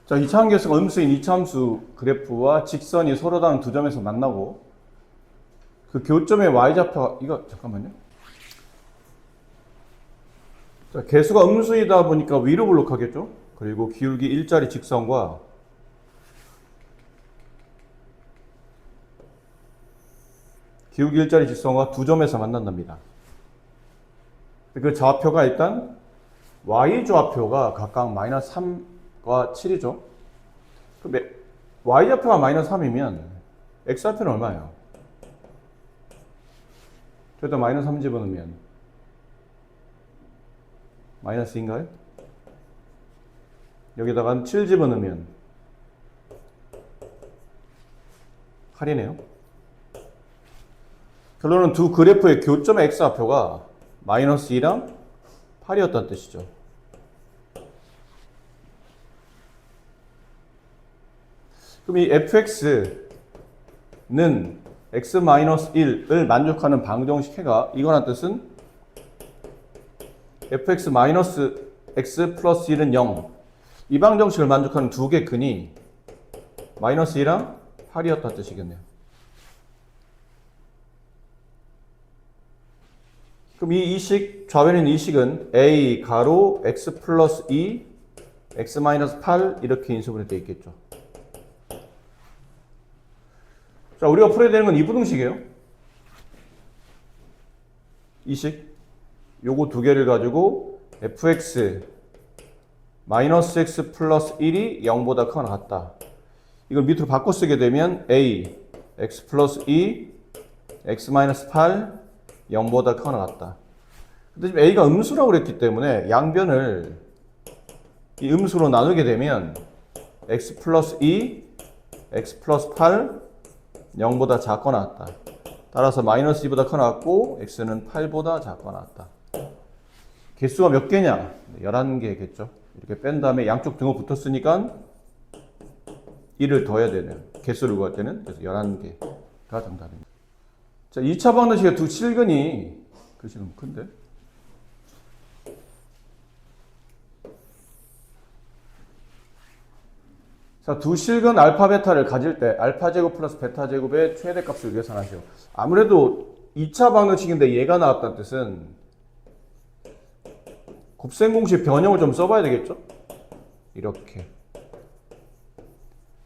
자, 2차 함계수가 음수인 이차함수 그래프와 직선이 서로 다른 두 점에서 만나고 그 교점의 y좌표가 이거 잠깐만요. 자, 개수가 음수이다 보니까 위로 블록하겠죠. 그리고 기울기 일자리 직선과 기울기 일자리 직선과 두 점에서 만난답니다. 그 좌표가 일단 y좌표가 각각 마이너스 3과 7이죠. 그럼 y좌표가 마이너스 3이면 x좌표는 얼마예요? 저기다 마이너스 3 집어넣으면 마이너스인가요? 여기다가 7 집어넣으면 8이네요. 결론은 두 그래프의 교점의 x좌표가 마이너스 2랑 8이었다는 뜻이죠. 그럼 이 fx는 x-1을 만족하는 방정식 해가 이거란 뜻은 fx-x 플러스 1은 0. 이 방정식을 만족하는 두 개 근이 마이너스 2랑 8이었다는 뜻이겠네요. 그럼 이 식, 좌변에 있는 이 식은 a 가로 x 플러스 2, x 마이너스 8 이렇게 인수분해 되어 있겠죠. 자, 우리가 풀어야 되는 건 이 부등식이에요. 이 식. 요거 두 개를 가지고 fx 마이너스 x 플러스 1이 0보다 크거나 같다. 이걸 밑으로 바꿔 쓰게 되면 a x 플러스 2 x 마이너스 8 0보다 크거나 같다. 근데 지금 a가 음수라고 그랬기 때문에 양변을 이 음수로 나누게 되면 x 플러스 2 x 플러스 8 0보다 작거나 같다. 따라서 마이너스 2보다 크거나 같고 x는 8보다 작거나 같다. 개수가 몇 개냐? 11개겠죠. 이렇게 뺀 다음에 양쪽 등호 붙었으니까 1을 더해야 되는 개수를 구할 때는 그래서 11개가 정답입니다. 자, 2차 방정식의 두 실근이 글씨 너무 큰데? 자, 두 실근 알파 베타를 가질 때 알파 제곱 플러스 베타 제곱의 최대값을 계산하시오. 아무래도 2차 방정식인데 얘가 나왔다는 뜻은 곱셈 공식 변형을 좀 써봐야 되겠죠? 이렇게.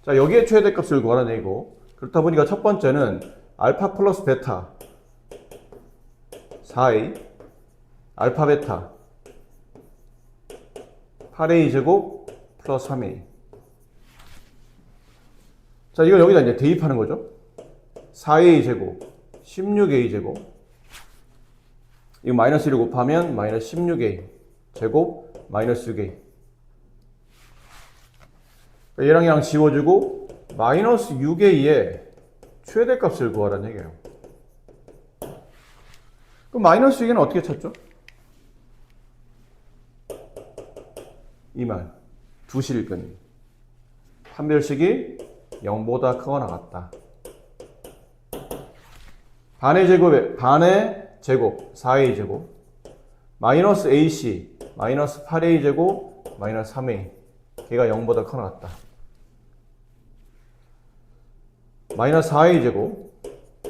자, 여기에 최대값을 구하라내고 그렇다 보니까 첫 번째는 알파 플러스 베타 4a 알파 베타 8a 제곱 플러스 3a. 자, 이걸 여기다 이제 대입하는 거죠. 4a 제곱 16a 제곱 이거 마이너스 1을 곱하면 마이너스 16a 제곱 마이너스 6a. 얘랑 얘랑 지워주고 마이너스 6a의 최대값을 구하라는 얘기예요. 그럼 마이너스 6a는 어떻게 찾죠? 이 말. 두 실근. 판별식이 0보다 크거나 같다. 반의 제곱 4a 제곱 마이너스 ac 마이너스 8a 제곱 마이너스 3a 걔가 0보다 크거나 같다. 마이너스 4a 제곱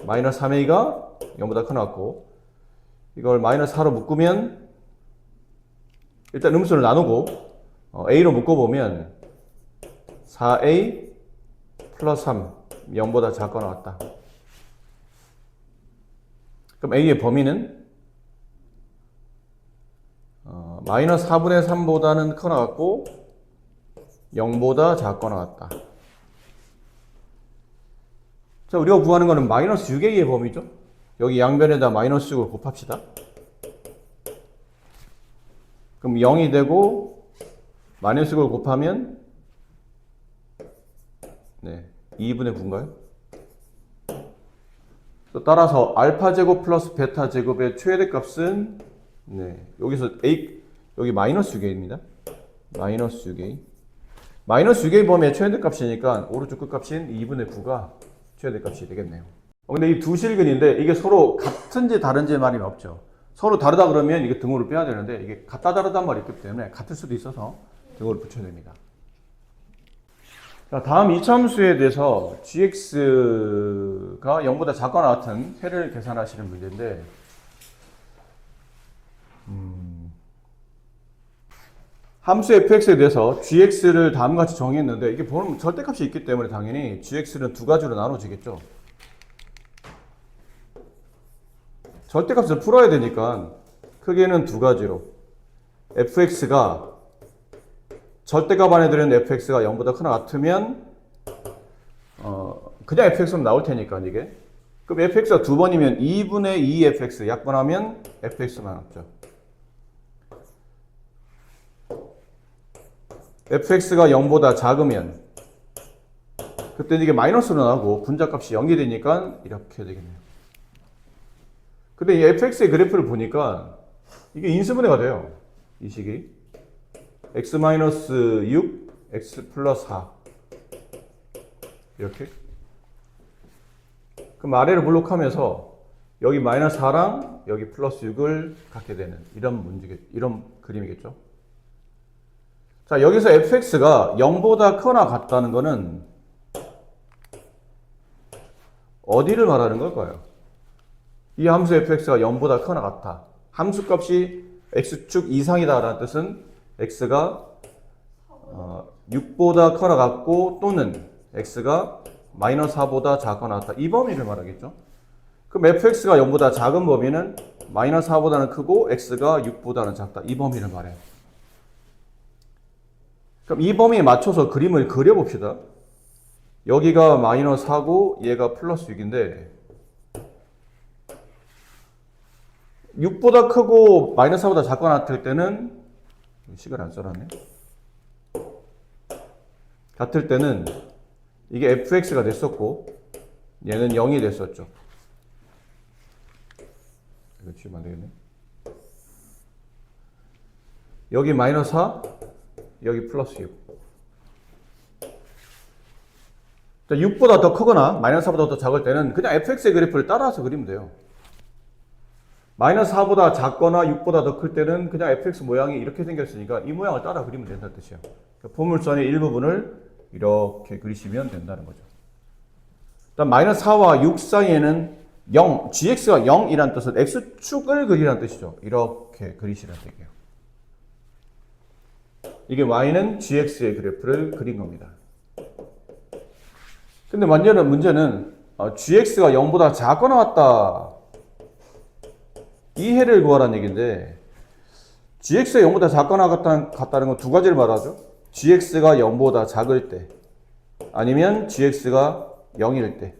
마이너스 3a가 0보다 크거나 같고 이걸 마이너스 4로 묶으면 일단 음수를 나누고 a로 묶어보면 4a 플러스 3 0보다 작거나 같다. 그럼 a의 범위는 마이너스 4분의 3보다는 크거나 같고 0보다 작거나 같다. 자, 우리가 구하는 거는 마이너스 6a의 범위죠. 여기 양변에다 마이너스 6을 곱합시다. 그럼 0이 되고 마이너스 6을 곱하면 2분의 9인가요? 또 따라서 알파 제곱 플러스 베타 제곱의 최대값은 여기서 여기 마이너스 6a입니다. 마이너스 6a. 마이너스 6a 범위의 최대값이니까 오른쪽 끝값인 2분의 9가 최대값이 되겠네요. 근데 이 두 실근인데 이게 서로 같은지 다른지 말이 없죠. 서로 다르다 그러면 이게 등호를 빼야 되는데 이게 같다 다르단 말이 있기 때문에 같을 수도 있어서 등호를 붙여야 됩니다. 자, 다음 이차함수에 대해서 gx가 0보다 작거나 같은 해를 계산하시는 문제인데 함수 fx에 대해서 gx를 다음과 같이 정의했는데 이게 보면 절대값이 있기 때문에 당연히 gx는 두 가지로 나눠지겠죠. 절대값을 풀어야 되니까 크게는 두 가지로 fx가 절대값 안에 들어있는 fx가 0보다 크나 같으면 그냥 fx로 나올 테니까 이게 그럼 fx가 두 번이면 2분의 2 fx 약분하면 fx만 남죠. fx가 0보다 작으면 그때는 이게 마이너스로 나오고 분자값이 0이 되니까 이렇게 되겠네요. 근데 이 fx의 그래프를 보니까 이게 인수분해가 돼요. 이 식이 x-6, x 플러스 4 이렇게 그럼 아래를 블록하면서 여기 마이너스 4랑 여기 플러스 6을 갖게 되는 이런 그림이겠죠. 자, 여기서 fx가 0보다 크거나 같다는 거는 어디를 말하는 걸까요? 이 함수 fx가 0보다 크거나 같다. 함수값이 x축 이상이다라는 뜻은 x가 6보다 크거나 같고 또는 x가 마이너스 4보다 작거나 같다. 이 범위를 말하겠죠. 그럼 fx가 0보다 작은 범위는 마이너스 4보다는 크고 x가 6보다는 작다. 이 범위를 말해요. 그럼 이 범위에 맞춰서 그림을 그려봅시다. 여기가 마이너스 4고 얘가 플러스 6인데 6보다 크고 마이너스 4보다 작거나 같을 때는 식을 안 써놨네. 같을 때는 이게 fx가 됐었고 얘는 0이 됐었죠. 이거 지우면 안 되겠네. 여기 마이너스 4 여기 플러스 6. 6보다 더 크거나 마이너스 4보다 더 작을 때는 그냥 fx의 그래프를 따라서 그리면 돼요. 마이너스 4보다 작거나 6보다 더 클 때는 그냥 fx 모양이 이렇게 생겼으니까 이 모양을 따라 그리면 된다는 뜻이에요. 그러니까 포물선의 일부분을 이렇게 그리시면 된다는 거죠. 일단 마이너스 4와 6 사이에는 0, gx가 0이란 뜻은 x축을 그리라는 뜻이죠. 이렇게 그리시라는 얘기예요. 이게 y는 gx의 그래프를 그린 겁니다. 근데 문제는 gx가 0보다 작거나 같다. 이 해를 구하라는 얘기인데 gx가 0보다 작거나 같다는 건 두 가지를 말하죠. gx가 0보다 작을 때 아니면 gx가 0일 때.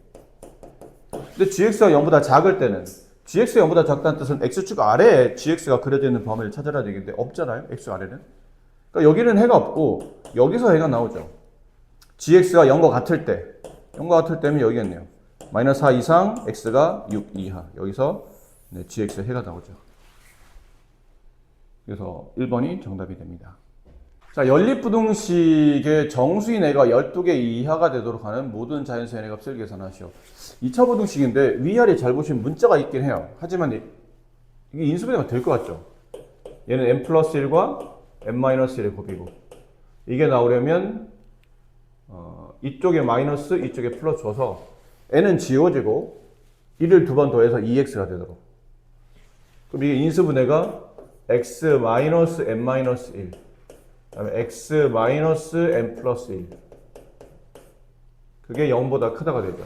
근데 gx가 0보다 작을 때는 gx가 0보다 작다는 뜻은 x축 아래에 gx가 그려져 있는 범위를 찾으라는 얘기인데 없잖아요. x 아래는. 그러니까 여기는 해가 없고 여기서 해가 나오죠. gx가 0과 같을 때 0과 같을 때면 여기겠네요. 마이너스 4 이상 x가 6 이하 여기서 gx의 해가 나오죠. 그래서 1번이 정답이 됩니다. 자, 연립부등식의 정수인 애가 12개 이하가 되도록 하는 모든 자연수의 값을 계산하시오. 2차 부등식인데 위아래 잘 보시면 문자가 있긴 해요. 하지만 이게 인수분해가 될 것 같죠? 얘는 n 플러스 1과 n 마이너스 1의 곱이고 이게 나오려면 이쪽에 마이너스 이쪽에 플러스 줘서 n은 지워지고 1을 두 번 더해서 2x가 되도록. 그럼 이게 인수분해가 x 마이너스 n 마이너스 1 그다음에 x 마이너스 n 플러스 1 그게 0보다 크다가 되죠.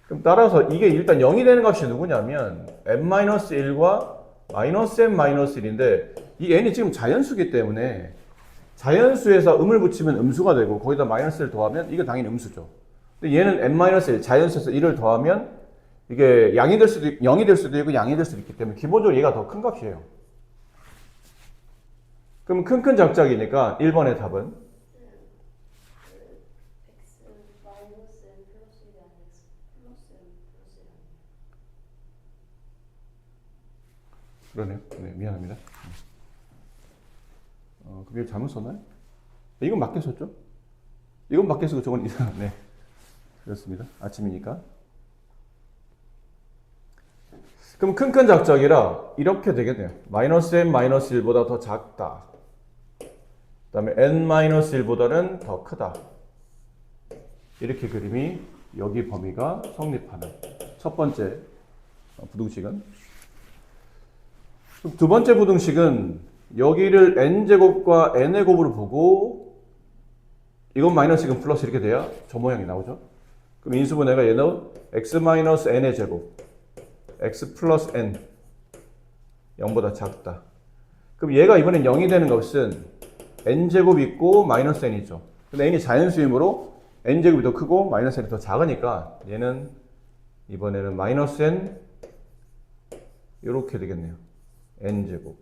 그럼 따라서 이게 일단 0이 되는 값이 누구냐면 n 마이너스 1과 마이너스 n 마이너스 1인데 이 n이 지금 자연수기 때문에 자연수에서 음을 붙이면 음수가 되고 거기다 마이너스를 더하면 이게 당연히 음수죠. 근데 얘는 n 마이너스 1 자연수에서 1을 더하면 이게 양이 될 수도 있고 0이 될 수도 있고 양이 될 수도 있기 때문에 기본적으로 얘가 더 큰 값이에요. 그럼 큰 작작이니까 1번의 답은 그러네요. 네, 미안합니다. 그게 잘못 썼나요? 이건 맞게 썼죠? 이건 맞게 쓰고 저건 이상. 네, 그렇습니다. 아침이니까. 그럼 큰 작작이라 이렇게 되겠네요. 마이너스 n 마이너스 1보다 더 작다. 그 다음에 n 마이너스 1보다는 더 크다. 이렇게 그림이 여기 범위가 성립하는 첫 번째 부등식은. 두 번째 부등식은 여기를 n제곱과 n의 곱으로 보고 이건 마이너스 이건 플러스 이렇게 돼야 저 모양이 나오죠. 그럼 인수분해가 얘는 x-n의 제곱 x 플러스 n 0보다 작다. 그럼 얘가 이번엔 0이 되는 것은 n제곱 있고 마이너스 n이죠. 근데 n이 자연수이므로 n제곱이 더 크고 마이너스 n이 더 작으니까 얘는 이번에는 마이너스 n 이렇게 되겠네요. n제곱.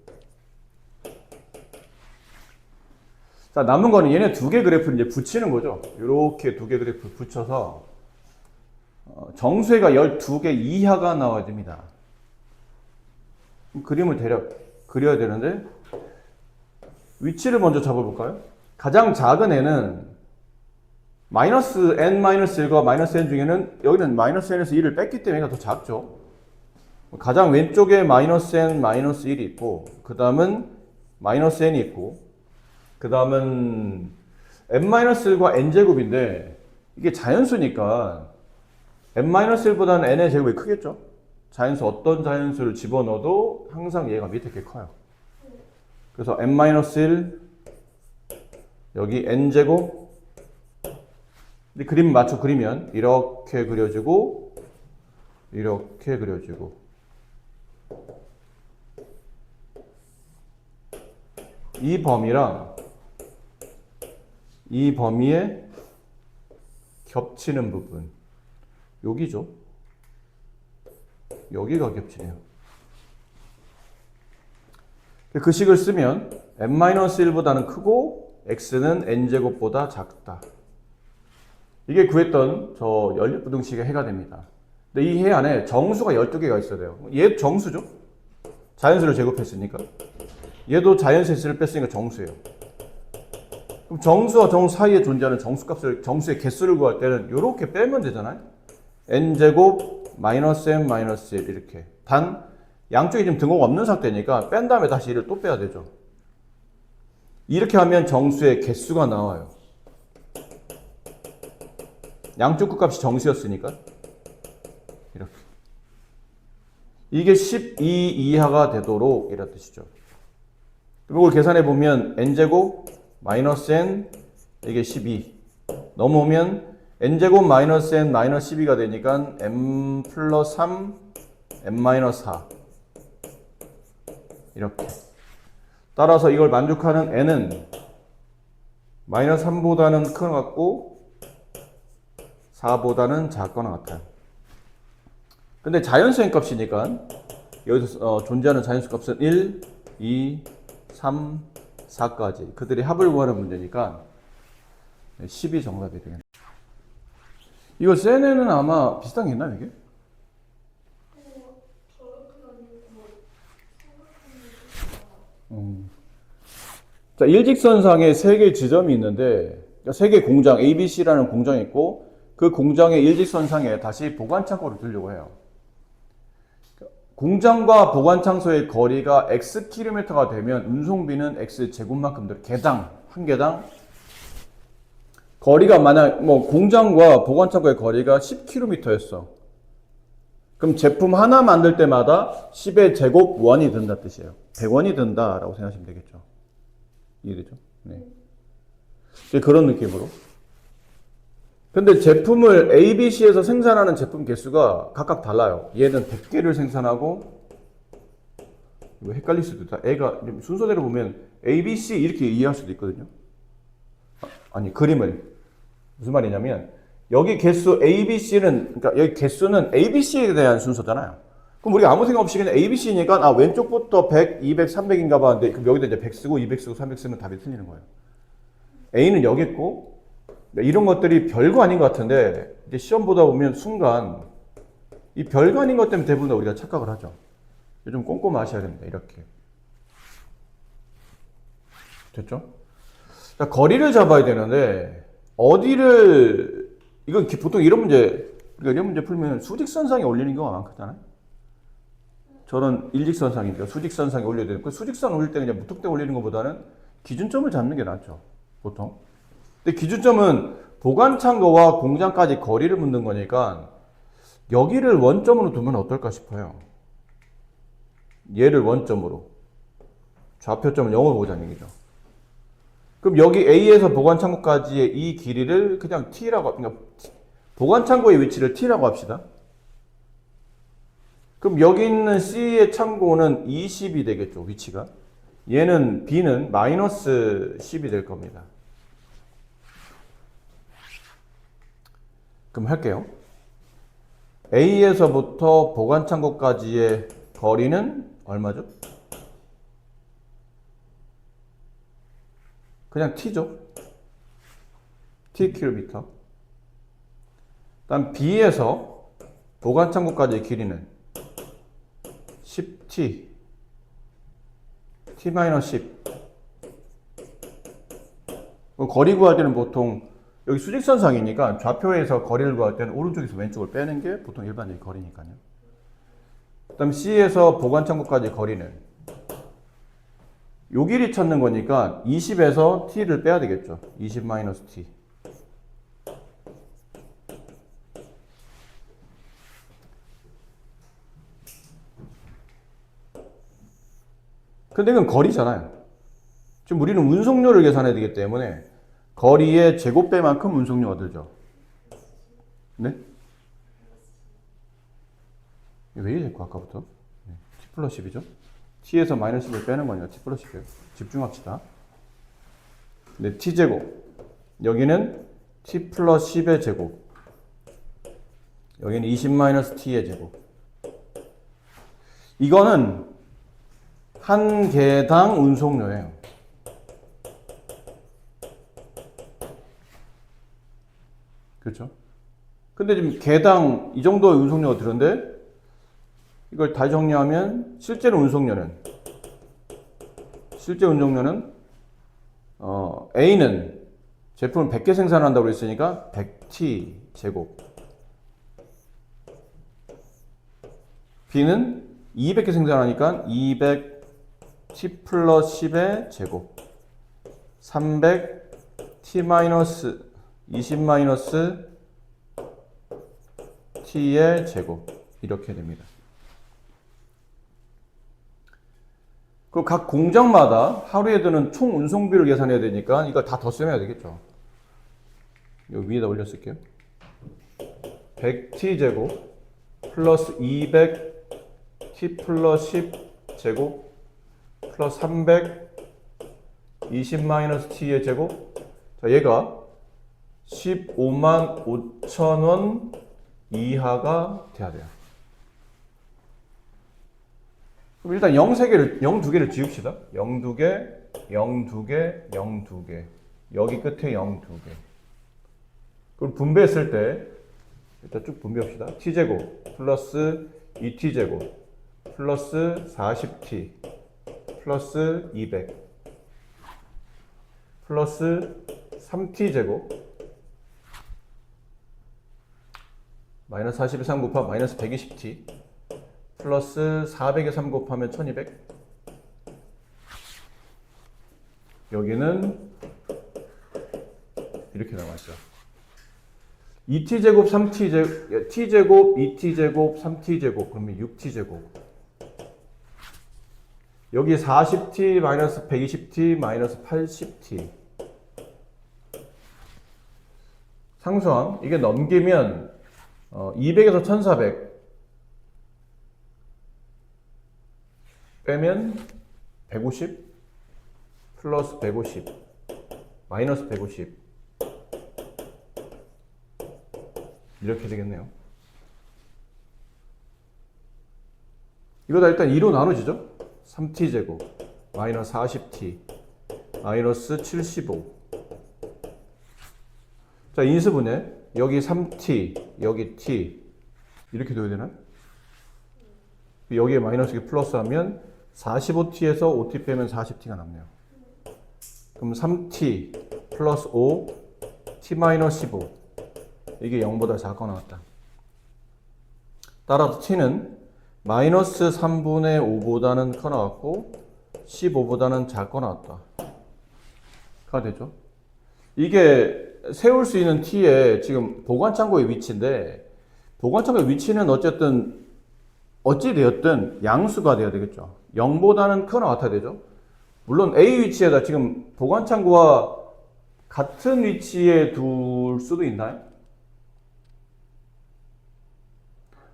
자, 남은 거는 얘네 두 개 그래프를 이제 붙이는 거죠. 이렇게 두 개 그래프 붙여서 정수해가 12개 이하가 나와야 됩니다. 그림을 대략 그려야 되는데 위치를 먼저 잡아볼까요? 가장 작은 애는 마이너스 n-1과 마이너스 n 중에는 여기는 마이너스 n에서 1을 뺐기 때문에 얘가 더 작죠. 가장 왼쪽에 마이너스 n, 마이너스 1이 있고 그 다음은 마이너스 n이 있고 그 다음은 n-1과 n제곱인데 이게 자연수니까 n-1보다는 n의 제곱이 크겠죠? 자연수 어떤 자연수를 집어넣어도 항상 얘가 밑에 게 커요. 그래서 n-1 여기 n제곱 근데 그림 맞춰 그리면 이렇게 그려지고 이렇게 그려지고 이 범위랑 이 범위에 겹치는 부분 여기죠. 여기가 겹치네요. 그 식을 쓰면 n-1보다는 크고 x는 n제곱보다 작다. 이게 구했던 저 연립부등식의 해가 됩니다. 근데 이 해 안에 정수가 12개가 있어야 돼요. 얘 정수죠? 자연수를 제곱했으니까. 얘도 자연수의 수를 뺐으니까 정수예요. 그럼 정수와 정수 사이에 존재하는 정수값을, 정수의 개수를 구할 때는 이렇게 빼면 되잖아요. n제곱 마이너스 n 마이너스 1 이렇게. 단 양쪽에 지금 등호가 없는 상태니까 뺀 다음에 다시 1을 또 빼야 되죠. 이렇게 하면 정수의 개수가 나와요. 양쪽 끝값이 정수였으니까 이렇게. 이게 12 이하가 되도록 이런 뜻이죠. 이걸 계산해 보면 n제곱 마이너스 n 이게 12 넘어오면 n제곱 마이너스 n 마이너스 12가 되니까 m 플러스 3 m 마이너스 4 이렇게. 따라서 이걸 만족하는 n은 마이너스 3보다는 큰 것 같고 4보다는 작거나 같아요. 근데 자연수의 값이니까 여기서 존재하는 자연수 값은 1, 2, 3, 4까지 그들이 합을 구하는 문제니까 10이 정답이 되겠네요. 이거 센 애는 아마 비슷한 게 있나요 이게? 자, 일직선상에 세 개의 지점이 있는데 세 개의 공장 ABC라는 공장이 있고 그 공장의 일직선상에 다시 보관창고를 두려고 해요. 공장과 보관창소의 거리가 Xkm가 되면 운송비는 X제곱만큼 들 개당, 한 개당 거리가 만약 공장과 보관창고의 거리가 10km였어. 그럼 제품 하나 만들 때마다 10의 제곱 원이 든다 뜻이에요. 100원이 든다라고 생각하시면 되겠죠. 이해되죠? 네. 그런 느낌으로. 근데 제품을 ABC에서 생산하는 제품 개수가 각각 달라요. 얘는 100개를 생산하고, 이거 헷갈릴 수도 있다. 애가 순서대로 보면 ABC 이렇게 이해할 수도 있거든요. 아니, 그림을. 무슨 말이냐면, 여기 개수 ABC는, 그러니까 여기 개수는 ABC에 대한 순서잖아요. 그럼 우리가 아무 생각 없이 그냥 ABC니까, 왼쪽부터 100, 200, 300인가 봐. 근데 그럼 여기다 이제 100 쓰고, 200 쓰고, 300 쓰면 답이 틀리는 거예요. A는 여기 있고, 이런 것들이 별거 아닌 것 같은데 이제 시험 보다 보면 순간 이 별거 아닌 것 때문에 대부분 우리가 착각을 하죠. 좀 꼼꼼하셔야 됩니다. 이렇게. 됐죠? 자, 거리를 잡아야 되는데 어디를 이건 보통 이런 문제 우리가 이런 문제 풀면 수직선상에 올리는 경우가 많거든요. 저는 일직선상인데요. 수직선상에 올려야 되는 그 수직선 올릴 때 그냥 무턱대 올리는 것보다는 기준점을 잡는 게 낫죠. 보통. 근데 기준점은 보관창고와 공장까지 거리를 묻는 거니까 여기를 원점으로 두면 어떨까 싶어요. 얘를 원점으로. 좌표점을 0으로 보자는 얘기죠. 그럼 여기 A에서 보관창고까지의 이 길이를 그냥 T라고, 그러니까 보관창고의 위치를 T라고 합시다. 그럼 여기 있는 C의 창고는 20이 되겠죠, 위치가. 얘는 B는 마이너스 10이 될 겁니다. 그럼 할게요. A에서부터 보관창고까지의 거리는 얼마죠? 그냥 T죠. T킬로미터. 다음 B에서 보관창고까지의 길이는 10T. T-10. 거리 구할 때는 보통 여기 수직선상이니까 좌표에서 거리를 구할 때는 오른쪽에서 왼쪽을 빼는 게 보통 일반적인 거리니까요. 그 다음 C에서 보관창고까지 거리는 요 길이 찾는 거니까 20에서 T를 빼야 되겠죠. 20-T. 근데 이건 거리잖아요. 지금 우리는 운송료를 계산해야 되기 때문에 거리의 제곱배만큼 운송료가 들죠. 네? 왜 이랬고 아까부터? 네. T 플러스 10이죠? T에서 마이너스 10을 빼는 거니까 T 플러스 10이에요. 집중합시다. 네, T제곱. 여기는 T 플러스 10의 제곱. 여기는 20-T의 제곱. 이거는 한 개당 운송료예요. 그렇죠? 근데 지금 개당 이 정도의 운송료가 들었는데 이걸 다시 정리하면 실제 운송료는 A는 제품을 100개 생산한다고 그랬으니까 100T 제곱. B는 200개 생산하니까 200T 플러스 10의 제곱. 300T 마이너스 20 T의 제곱. 이렇게 됩니다. 그 각 공장마다 하루에 드는 총 운송비를 계산해야 되니까 이걸 다 덧셈해야 되겠죠. 여기 위에다 올렸을게요. 100T 제곱 플러스 200T 플러스 10 제곱 플러스 300 20-T의 제곱. 자, 얘가 15만 5천 원 이하가 돼야 돼요. 그럼 일단 0 2개를 지웁시다. 0 2개, 0 2개, 0 2개. 여기 끝에 0 2개. 그럼 분배했을 때 일단 쭉 분배합시다. T제곱 플러스 2T제곱 플러스 40T 플러스 200 플러스 3T제곱 마이너스 40에 3 곱하면 마이너스 120T 플러스 400에 3 곱하면 1200. 여기는 이렇게 나와있죠. 2T제곱, 3T제곱, T제곱, 2T제곱, 3T제곱, 그러면 6T제곱. 여기 40T, 마이너스 120T, 마이너스 80T. 상수항, 이게 넘기면 200에서 1400 빼면 150 플러스 150 마이너스 150 이렇게 되겠네요. 이거 다 일단 2로 나누시죠. 3T제곱 마이너스 40T 마이너스 75. 자, 인수분해. 여기 3T 여기 T 이렇게 둬야 되나? 여기에 마이너스 플러스 하면 45T에서 5T 빼면 40T가 남네요. 그럼 3T 플러스 5 T 마이너스 15. 이게 0보다 작거나 같다. 따라서 T는 마이너스 3분의 5보다는 커 나왔고 15보다는 작거나 같다. 가 되죠. 이게 세울 수 있는 t의 지금 보관창고의 위치인데, 보관창고의 위치는 어쨌든 어찌 되었든 양수가 돼야 되겠죠. 0보다는 크거나 같아야 되죠. 물론 A 위치에다 지금 보관창고와 같은 위치에 둘 수도 있나요?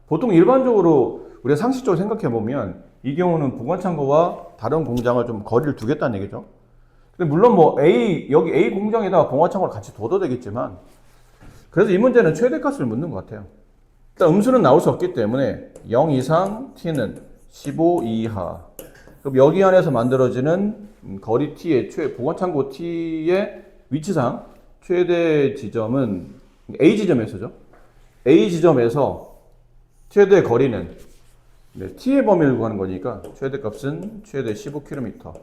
보통 일반적으로 우리가 상식적으로 생각해 보면 이 경우는 보관창고와 다른 공장을 좀 거리를 두겠다는 얘기죠. 근데 물론 뭐 여기 A 공장에다가 보관창고를 같이 둬도 되겠지만, 그래서 이 문제는 최대값을 묻는 것 같아요. 일단 음수는 나올 수 없기 때문에 0 이상 t는 15 이하. 그럼 여기 안에서 만들어지는 거리 t의 보관창고 t의 위치상 최대 지점은 A 지점에서죠. A 지점에서 최대 거리는 t의 범위를 구하는 거니까 최대값은 최대 15km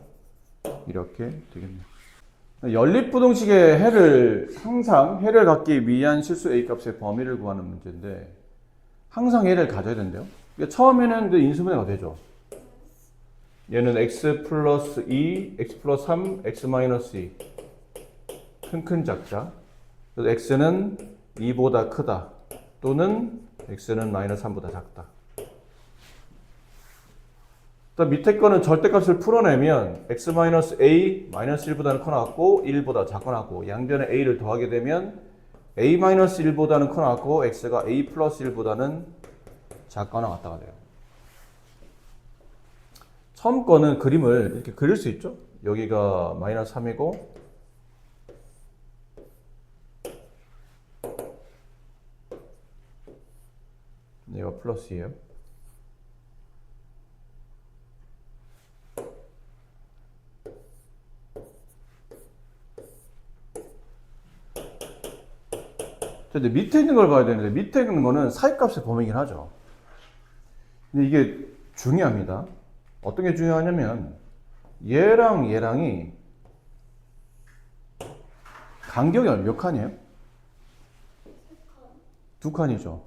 이렇게 되겠네요. 연립부등식의 항상 해를 갖기 위한 실수 A 값의 범위를 구하는 문제인데, 항상 해를 가져야 된대요. 그러니까 처음에는 인수분해가 되죠. 얘는 x 플러스 2, x 플러스 3, x 마이너스 2. 큰 작자. 그래서 x는 2보다 크다. 또는 x는 마이너스 3보다 작다. 밑에 거는 절대값을 풀어내면 x 마이너스 a 마이너스 1보다는 커 나왔고 1보다 작거 나왔고, 양변에 a를 더하게 되면 a 마이너스 1보다는 커 나왔고 x가 a 플러스 1보다는 작거나 같다가 돼요. 처음 거는 그림을 이렇게 그릴 수 있죠. 여기가 마이너스 3이고 얘가 플러스예요. 근데 밑에 있는 걸 봐야 되는데, 밑에 있는 거는 사이값의 범위긴 하죠. 근데 이게 중요합니다. 어떤 게 중요하냐면 얘랑 얘랑이 간격이 몇 칸이에요? 2칸이죠.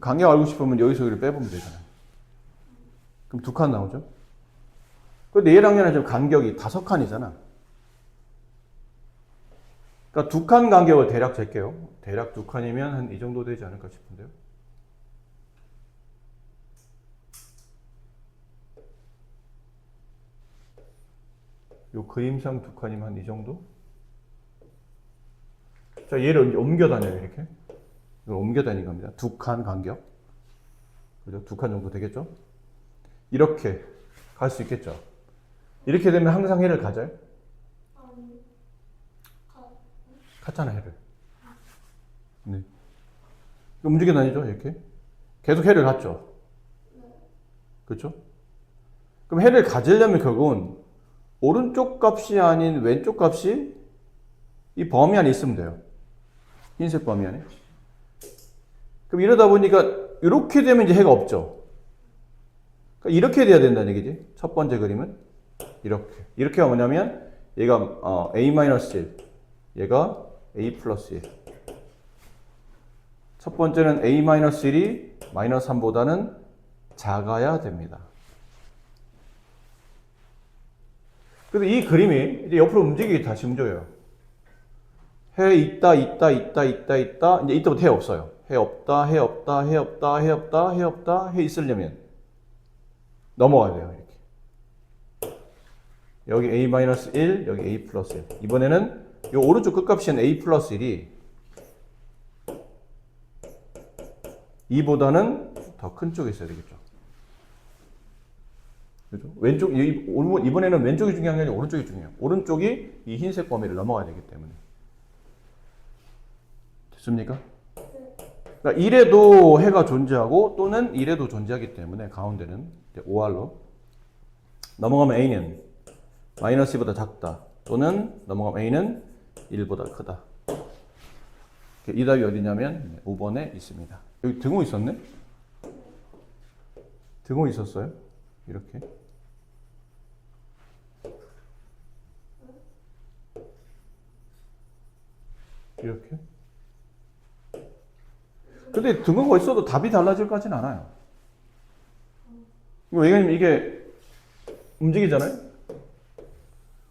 간격 알고 싶으면 여기서 여기를 빼보면 되잖아요. 그럼 2칸 나오죠? 근데 얘랑 얘랑 지금 간격이 5칸이잖아. 그러니까 2칸 간격을 대략 잴게요. 대략 2칸이면 한 이 정도 되지 않을까 싶은데요. 요 그림상 2칸이면 한 이 정도? 자, 얘를 옮겨 다녀요, 이렇게. 이걸 옮겨 다니는 겁니다. 2칸 간격. 그죠? 2칸 정도 되겠죠? 이렇게 갈 수 있겠죠? 이렇게 되면 항상 해를 가져요? 갔잖아, 해를. 네. 움직여 다니죠, 이렇게. 계속 해를 갔죠? 그렇죠? 그럼 해를 가지려면 결국은 오른쪽 값이 아닌 왼쪽 값이 이 범위 안에 있으면 돼요. 흰색 범위 안에. 그럼 이러다 보니까 이렇게 되면 이제 해가 없죠. 그러니까 이렇게 돼야 된다는 얘기지. 첫 번째 그림은 이렇게. 이렇게가 뭐냐면 얘가 A-1, 얘가 A 플러스 1. 첫 번째는 A-1이 마이너스 3보다는 작아야 됩니다. 근데 이 그림이 이제 옆으로 움직이기 다시 움직여요. 해 있다. 이제 이때부터 해 없어요. 해 없다. 해 있으려면 넘어가야 돼요. 이렇게. 여기 A-1, 여기 A 플러스 1. 이번에는 이 오른쪽 끝값인 A 플러스 1이 2보다는 더 큰 쪽에 있어야 되겠죠. 그죠? 이번에는 왼쪽이 중요한 게 아니라 오른쪽이 중요해요. 오른쪽이 이 흰색 범위를 넘어가야 되기 때문에. 됐습니까? 그러니까 이래도 해가 존재하고 또는 이래도 존재하기 때문에 가운데는 OR로 넘어가면 A는 마이너스 2보다 작다. 또는 넘어가면 A는 1보다 크다. 이 답이 어디냐면 5번에 있습니다. 여기 등호 있었네? 등호 있었어요? 이렇게. 이렇게. 근데 등호가 있어도 답이 달라질 것 같진 않아요. 왜냐면 이게 움직이잖아요?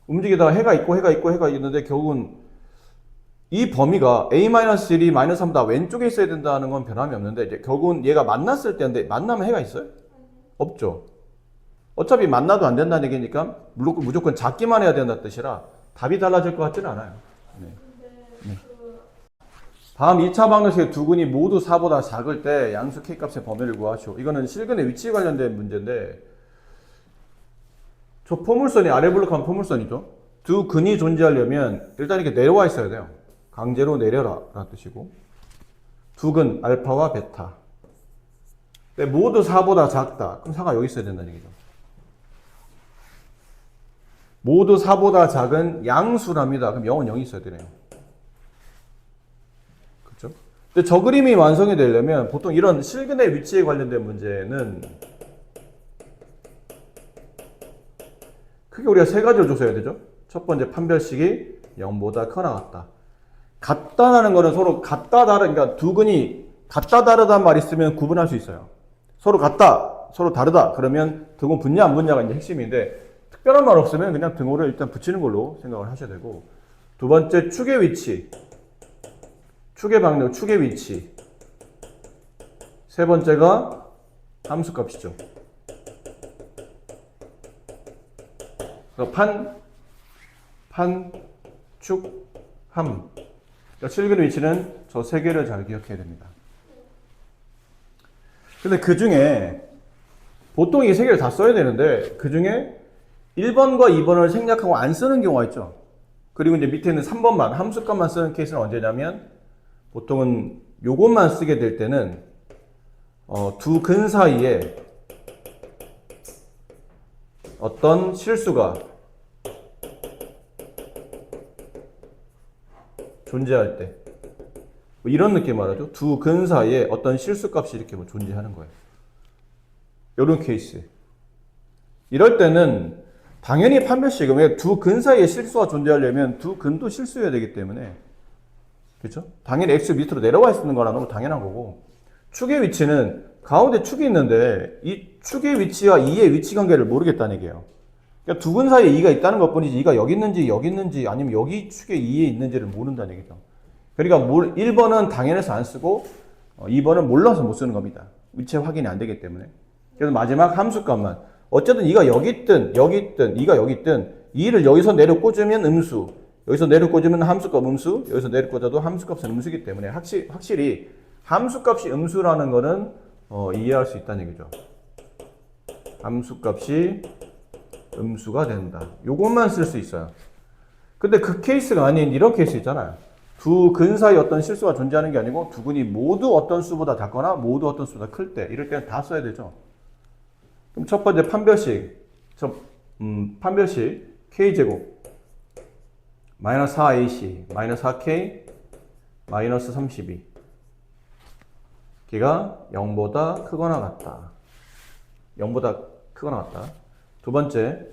움직이다가 해가 있는데 결국은 이 범위가 A-1이 -3보다 왼쪽에 있어야 된다는 건 변함이 없는데 이제 결국은 얘가 만났을 때인데 만나면 해가 있어요? 없죠. 어차피 만나도 안 된다는 얘기니까 무조건 작기만 해야 된다는 뜻이라 답이 달라질 것 같지는 않아요. 네. 네. 다음 2차 방정식의 두 근이 모두 4보다 작을 때 양수 K값의 범위를 구하시오. 이거는 실근의 위치에 관련된 문제인데 저 포물선이 아래 블록한 포물선이죠. 두 근이 존재하려면 일단 이렇게 내려와 있어야 돼요. 강제로 내려라 라는 뜻이고 두 근 알파와 베타 모두 4보다 작다. 그럼 4가 여기 있어야 된다는 얘기죠. 모두 4보다 작은 양수랍니다. 그럼 0은 0이 있어야 되네요. 그렇죠? 근데 저 그림이 완성이 되려면 보통 이런 실근의 위치에 관련된 문제는 크게 우리가 세 가지를 줘야 되죠. 첫 번째 판별식이 0보다 크거나 같다. 같다라는 거는 서로 같다 다르, 그러니까 두 근이 같다 다르다는 말이 있으면 구분할 수 있어요. 서로 같다, 서로 다르다. 그러면 등호 붙냐 안 붙냐가 이제 핵심인데 특별한 말 없으면 그냥 등호를 일단 붙이는 걸로 생각을 하셔야 되고 두 번째 축의 위치, 축의 방향, 축의 위치. 세 번째가 함수값이죠. 판, 축, 함. 그러니까 실근 위치는 저 세 개를 잘 기억해야 됩니다. 근데 그 중에 보통 이 세 개를 다 써야 되는데 그 중에 1번과 2번을 생략하고 안 쓰는 경우가 있죠. 그리고 이제 밑에 있는 3번만 함수값만 쓰는 케이스는 언제냐면 보통은 요것만 쓰게 될 때는 두 근 사이에 어떤 실수가 존재할 때 뭐 이런 느낌 말하죠. 두 근 사이에 어떤 실수값이 이렇게 뭐 존재하는 거예요. 이런 케이스. 이럴 때는 당연히 판별식은 왜 두 근 사이에 실수가 존재하려면 두 근도 실수해야 되기 때문에 그렇죠? 당연히 x 밑으로 내려와 있는 거라는 건 당연한 거고 축의 위치는 가운데 축이 있는데 이 축의 위치와 2의 위치 관계를 모르겠다는 얘기예요. 그러니까 두 근 사이에 2가 있다는 것 뿐이지 2가 여기 있는지 아니면 여기 축에 2에 있는지를 모른다는 얘기죠. 그러니까 1번은 당연해서 안 쓰고 2번은 몰라서 못 쓰는 겁니다. 위치 확인이 안 되기 때문에. 그래서 마지막 함수값만 어쨌든 2가 여기 있든 2가 여기 있든 2를 여기서 내려 꽂으면 음수, 여기서 내려 꽂으면 함수값 음수, 여기서 내려 꽂아도 함수값은 음수이기 때문에 확실히 함수값이 음수라는 거는 이해할 수 있다는 얘기죠. 함수값이 음수가 된다. 요것만 쓸 수 있어요. 근데 그 케이스가 아닌 이런 케이스 있잖아요. 두 근 사이 어떤 실수가 존재하는 게 아니고 두 근이 모두 어떤 수보다 작거나 모두 어떤 수보다 클 때 이럴 때는 다 써야 되죠. 그럼 첫 번째 판별식 k제곱 마이너스 4ac 마이너스 4k 마이너스 32 걔가 0보다 크거나 같다. 0보다 크거나 같다. 두 번째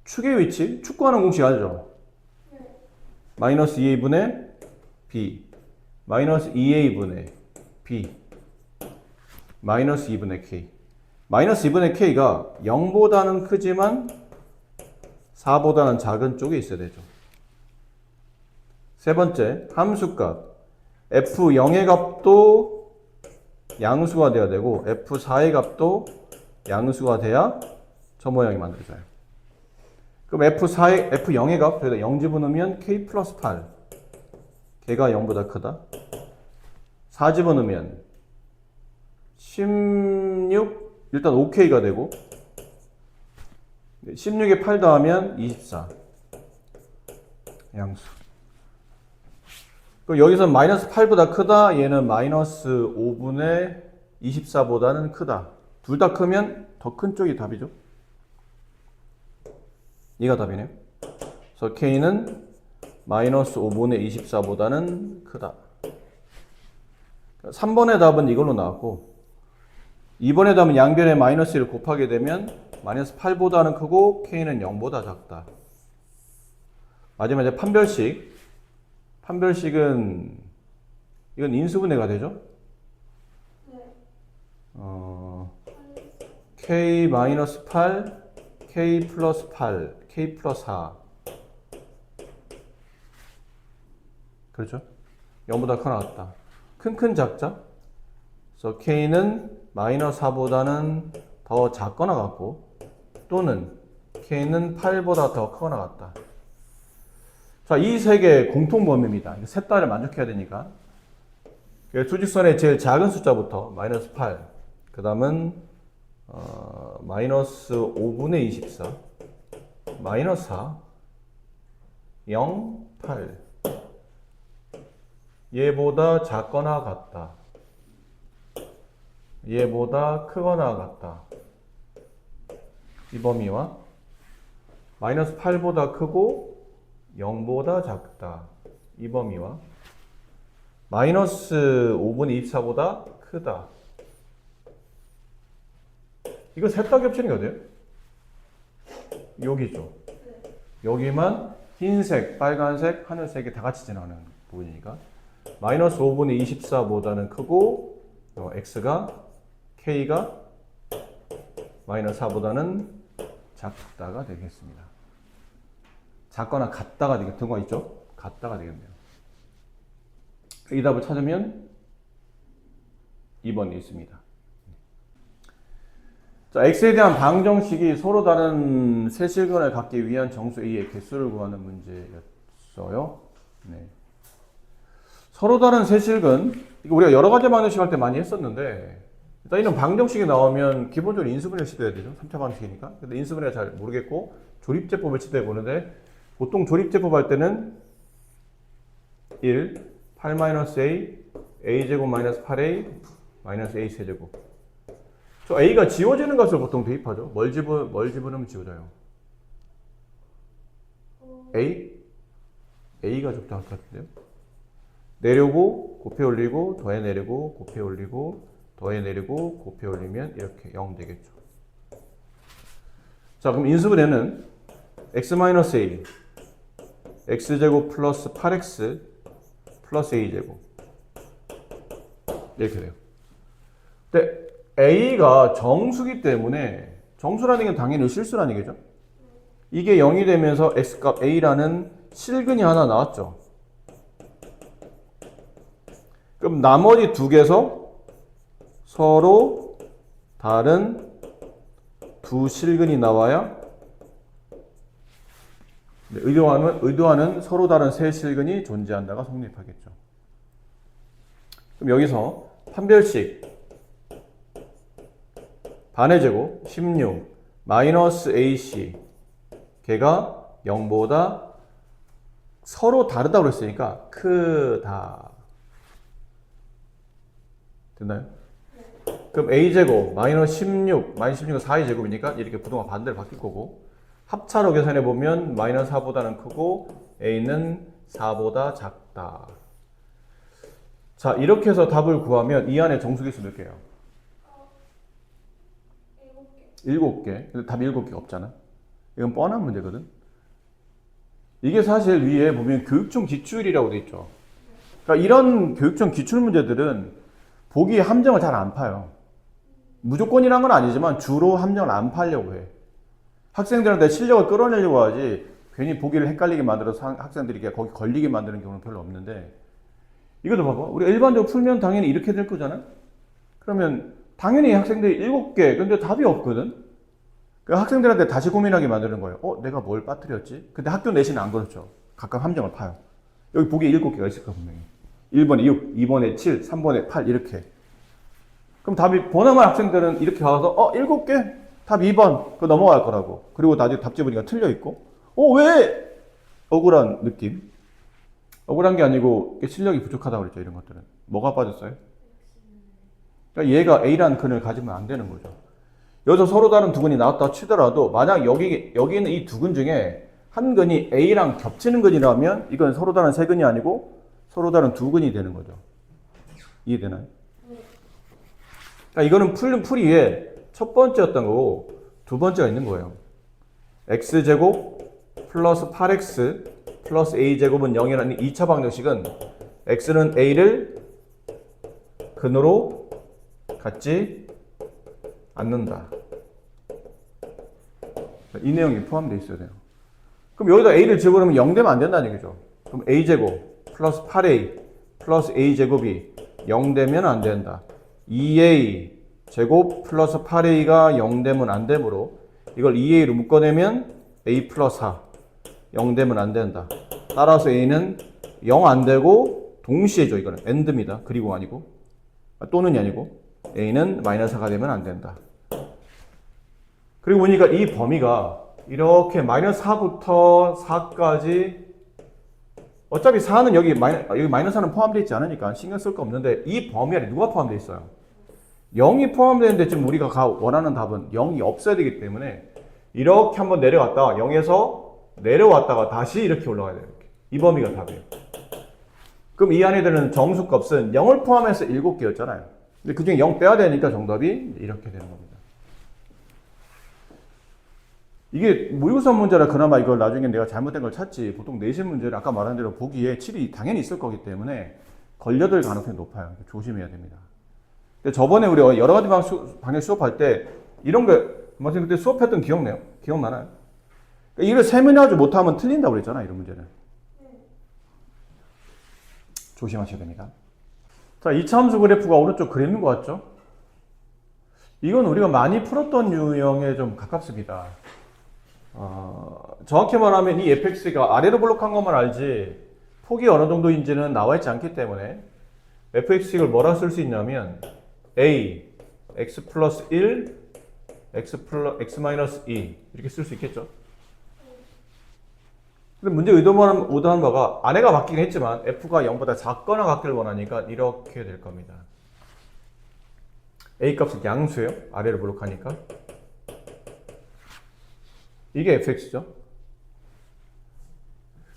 축의 위치, 축구하는 공식 알죠? 마이너스 2a분의 b 마이너스 2a분의 b 마이너스 2분의 k 마이너스 2분의 k가 0보다는 크지만 4보다는 작은 쪽에 있어야 되죠. 세 번째 함수값 f0의 값도 양수가 돼야 되고 f4의 값도 양수가 돼야 저 모양이 만들어져요. 그럼 f0의 값 여기다 0 집어넣으면 k 플러스 8 걔가 0보다 크다. 4 집어넣으면 16 일단 5k가 되고 16에 8 더하면 24 양수. 그럼 여기서 마이너스 8보다 크다. 얘는 마이너스 5분의 24보다는 크다. 둘 다 크면 더 큰 쪽이 답이죠. 얘가 답이네요. 그래서 k는 마이너스 5분의 24보다는 크다. 3번의 답은 이걸로 나왔고 2번의 답은 양변에 마이너스 1을 곱하게 되면 마이너스 8보다는 크고 k는 0보다 작다. 마지막에 판별식은 이건 인수분해가 되죠? k 마이너스 8, k 플러스 8, k 플러스 4. 그렇죠? 0보다 크거나 같다. 큰 작자. 그래서 k는 마이너스 4보다는 더 작거나 같고, 또는 k는 8보다 더 크거나 같다. 자, 이 세 개의 공통 범위입니다. 셋 다를 만족해야 되니까. 수직선의 제일 작은 숫자부터 마이너스 8, 그 다음은 마이너스 5분의 24, 마이너스 4, 0, 8. 얘보다 작거나 같다. 얘보다 크거나 같다. 이 범위와 마이너스 8보다 크고 0보다 작다. 이 범위와 마이너스 5분의 24보다 크다. 이거 셋 다 겹치는 게 어디예요? 여기죠. 여기만 흰색, 빨간색, 하늘색이 다 같이 지나가는 부분이니까 마이너스 5분의 24보다는 크고 x가 k가 마이너스 4보다는 작다가 되겠습니다. 작거나 같다가 되겠, 등과 있죠? 같다가 되겠네요. 이 답을 찾으면 2번이 있습니다. 자, x에 대한 방정식이 서로 다른 세 실근을 갖기 위한 정수 a의 개수를 구하는 문제였어요. 네. 서로 다른 세 실근, 이거 우리가 여러 가지 방정식 할 때 많이 했었는데, 일단 이런 방정식이 나오면 기본적으로 인수분해를 시도해야 되죠. 3차 방정식이니까. 근데 인수분해 잘 모르겠고 조립제법을 시도해 보는데, 보통 조립제법 할 때는 1, 8-a, a제곱 마이너스 8a, 마이너스 a 세제곱. 저 a가 지워지는 값을 보통 대입하죠. 뭘 집어넣으면 지워져요? a? a가 적당할 것 같은데요. 내려고 곱해 올리고 더해 내리고 곱해 올리고 더해 내리고 곱해 올리면 이렇게 0 되겠죠. 자, 그럼 인수분해는 x-a, x제곱 플러스 8x 플러스 a제곱 이렇게 돼요. 근데 a가 정수기 때문에, 정수라는 게 당연히 실수라는 얘기죠. 이게 0이 되면서 x값 a라는 실근이 하나 나왔죠. 그럼 나머지 두 개에서 서로 다른 두 실근이 나와야 의도하는 서로 다른 세 실근이 존재한다가 성립하겠죠. 그럼 여기서 판별식 반의 제곱 16 마이너스 ac 걔가 0보다 서로 다르다고 그랬으니까 크다. 됐나요? 그럼 a제곱 마이너스 16 마이너스 16은 4의 제곱이니까 이렇게 부동화 반대로 바뀔 거고, 합차로 계산해 보면 마이너스 4보다는 크고 a는 4보다 작다. 자, 이렇게 해서 답을 구하면 이 안에 정수기수 몇 개예요? 7개. 근데 답이 7개가 없잖아. 이건 뻔한 문제거든. 이게 사실 위에 보면 교육청 기출이라고 돼 있죠. 그러니까 이런 교육청 기출 문제들은 보기 함정을 잘 안 파요. 무조건이란 건 아니지만 주로 함정을 안 파려고 해. 학생들한테 실력을 끌어내려고 하지 괜히 보기를 헷갈리게 만들어서 학생들이 거기 걸리게 만드는 경우는 별로 없는데, 이것도 봐봐. 우리가 일반적으로 풀면 당연히 이렇게 될 거잖아. 그러면 당연히 학생들이 7개, 근데 답이 없거든. 그 학생들한테 다시 고민하게 만드는 거예요. 내가 뭘 빠뜨렸지? 근데 학교 내신은 안 그렇죠. 각각 함정을 파요. 여기 보기에 7개가 있을 거야, 분명히. 1번에 6, 2번에 7, 3번에 8 이렇게. 그럼 답이 번화만 학생들은 이렇게 가서 7개? 답 2번. 그거 넘어갈 거라고. 그리고 나중에 답지 보니까 틀려 있고. 왜? 억울한 느낌. 억울한 게 아니고 실력이 부족하다고 그랬죠, 이런 것들은. 뭐가 빠졌어요? 그러니까 얘가 A라는 근을 가지면 안 되는 거죠. 여기서 서로 다른 두 근이 나왔다 치더라도 만약 여기 있는 이 두 근 중에 한 근이 A랑 겹치는 근이라면 이건 서로 다른 세 근이 아니고 서로 다른 두 근이 되는 거죠. 이해되나요? 그러니까 이거는 풀이에 첫 번째였던 거고 두 번째가 있는 거예요. x제곱 플러스 8x 플러스 a제곱은 0이라는 2차 방정식은 x는 a를 근으로 갖지 않는다. 이 내용이 포함되어 있어야 돼요. 그럼 여기다 a를 집어넣으면 0 되면 안 된다는 얘기죠. 그럼 a제곱 플러스 8a 플러스 a제곱이 0 되면 안 된다. 2a 제곱 플러스 8a가 0 되면 안 되므로 이걸 2a로 묶어내면 a 플러스 4 0 되면 안 된다. 따라서 a는 0 안 되고 동시에죠. 이거는 and입니다. 그리고 아니고 또는이 아니고 a는 마이너스 4가 되면 안 된다. 그리고 보니까 이 범위가 이렇게 마이너스 4부터 4까지 어차피 4는 여기 마이너스 4는 포함되어 있지 않으니까 신경 쓸 거 없는데 이 범위 안에 누가 포함되어 있어요? 0이 포함되는데 지금 우리가 원하는 답은 0이 없어야 되기 때문에 이렇게 한번 내려갔다가 0에서 내려왔다가 다시 이렇게 올라가야 돼요. 이렇게. 이 범위가 답이에요. 그럼 이 안에 드는 정수값은 0을 포함해서 7개였잖아요. 근데 그 중에 0 빼야 되니까 정답이 이렇게 되는 겁니다. 이게 모의고사 문제라 그나마 이걸 나중에 내가 잘못된 걸 찾지 보통 내신 문제를 아까 말한 대로 보기에 7이 당연히 있을 거기 때문에 걸려들 가능성이 높아요. 조심해야 됩니다. 근데 저번에 우리 여러 가지 방식 수업할 때 이런 거 선생님 그때 수업했던 기억나요? 기억나나요? 그러니까 이걸 세미나주 못하면 틀린다고 그랬잖아 이런 문제는. 조심하셔야 됩니다. 자, 이차함수 그래프가 오른쪽 그리는 것 같죠? 이건 우리가 많이 풀었던 유형에 좀 가깝습니다. 정확히 말하면 이 fx가 아래로 블록한 것만 알지 폭이 어느 정도인지는 나와 있지 않기 때문에 fx를 뭐라 쓸 수 있냐면 a, x 플러스 1, x 마이너스 2 이렇게 쓸 수 있겠죠. 근데 문제 의도한 바가 안에가 바뀌긴 했지만 f가 0보다 작거나 같기를 원하니까 이렇게 될 겁니다. a 값은 양수예요. 아래로 블록하니까. 이게 fx죠.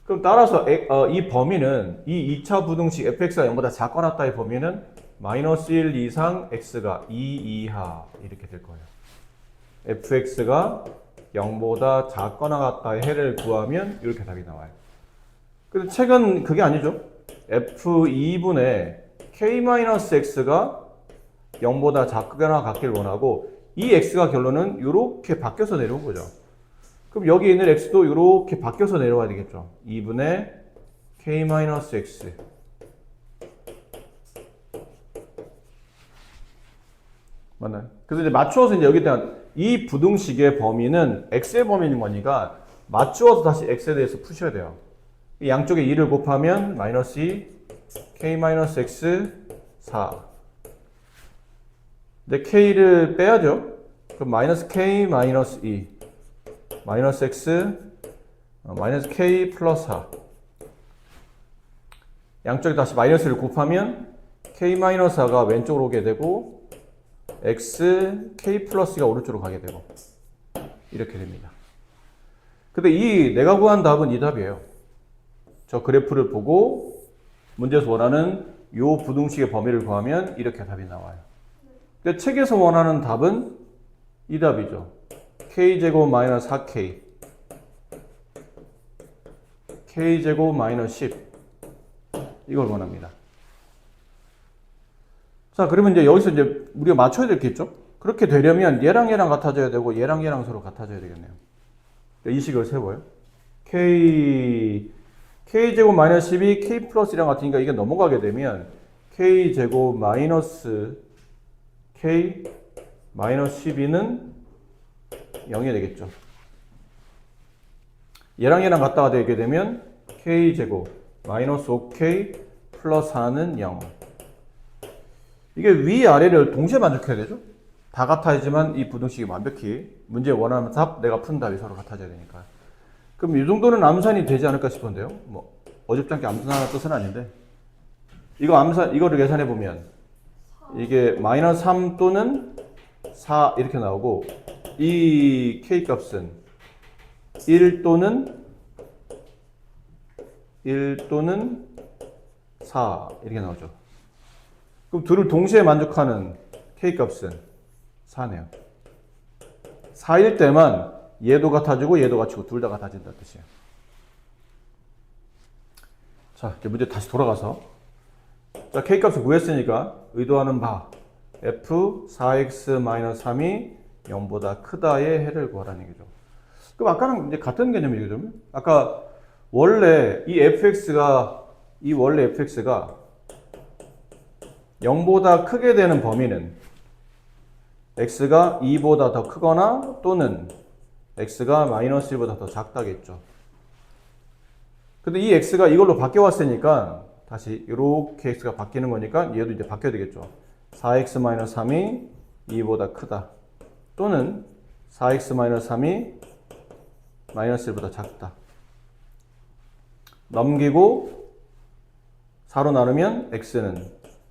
그럼 따라서 이 범위는 이 2차 부등식 fx가 0보다 작거나 같다의 범위는 마이너스 1 이상 x가 2 이하 이렇게 될 거예요. fx가 0보다 작거나 같다의 해를 구하면 이렇게 답이 나와요. 근데 책은 그게 아니죠. f2분의 k-x가 0보다 작거나 같길 원하고 이 x가 결론은 이렇게 바뀌어서 내려온 거죠. 그럼 여기 있는 x도 이렇게 바뀌어서 내려와야 되겠죠. 2분의 k-x 맞나요? 그래서 이제 맞추어서 이제 여기 대한 이 부등식의 범위는 x의 범위인 거니까 맞추어서 다시 x에 대해서 푸셔야 돼요. 양쪽에 2를 곱하면 마이너스 2 k-x 4 근데 k를 빼야죠. 그럼 마이너스 k 마이너스 2 마이너스 x 마이너스 k 플러스 4 양쪽에 다시 마이너스를 곱하면 k 마이너스 4가 왼쪽으로 오게 되고 x k 플러스가 오른쪽으로 가게 되고 이렇게 됩니다. 근데 내가 구한 답은 이 답이에요. 저 그래프를 보고 문제에서 원하는 이 부등식의 범위를 구하면 이렇게 답이 나와요. 근데 책에서 원하는 답은 이 답이죠. k제곱 마이너스 4k k제곱 마이너스 10 이걸 원합니다. 자, 그러면 이제 여기서 이제 우리가 맞춰야 되겠죠? 그렇게 되려면 얘랑 얘랑 같아져야 되고 얘랑 얘랑 서로 같아져야 되겠네요. 이 식을 세워요. k제곱 마이너스 10이 k 플러스 1이랑 같으니까 이게 넘어가게 되면 k제곱 마이너스 k 마이너스 12는 0이 되겠죠. 얘랑 얘랑 같다가 되게 되면 k제곱 마이너스 5k 플러스 4는 0. 이게 위아래를 동시에 만족해야 되죠. 다 같아야지만 이 부등식이 완벽히 문제 원하는 답, 내가 푼 답이 서로 같아져야 되니까. 그럼 이 정도는 암산이 되지 않을까 싶은데요. 뭐 어줍지 않게 암산하는 뜻은 아닌데 이거를 계산해 보면 이게 마이너스 3 또는 4 이렇게 나오고 이 k 값은 1 또는 4 이렇게 나오죠. 그럼 둘을 동시에 만족하는 k 값은 4네요. 4일 때만 얘도 같아지고 얘도 같이고 둘 다 같아진다는 뜻이에요. 자, 이제 문제 다시 돌아가서 자, k 값을 구했으니까 의도하는 바 f 4x-3이 0보다 크다의 해를 구하라는 얘기죠. 그럼 아까랑 이제 같은 개념이죠, 그러면? 아까 원래 이 원래 fx가 0보다 크게 되는 범위는 x가 2보다 더 크거나 또는 x가 마이너스 1보다 더 작다겠죠. 근데 이 x가 이걸로 바뀌어 왔으니까 다시 이렇게 x가 바뀌는 거니까 얘도 이제 바뀌어야 되겠죠. 4x-3이 2보다 크다. 또는 4x-3이 마이너스 1보다 작다. 넘기고 4로 나누면 x는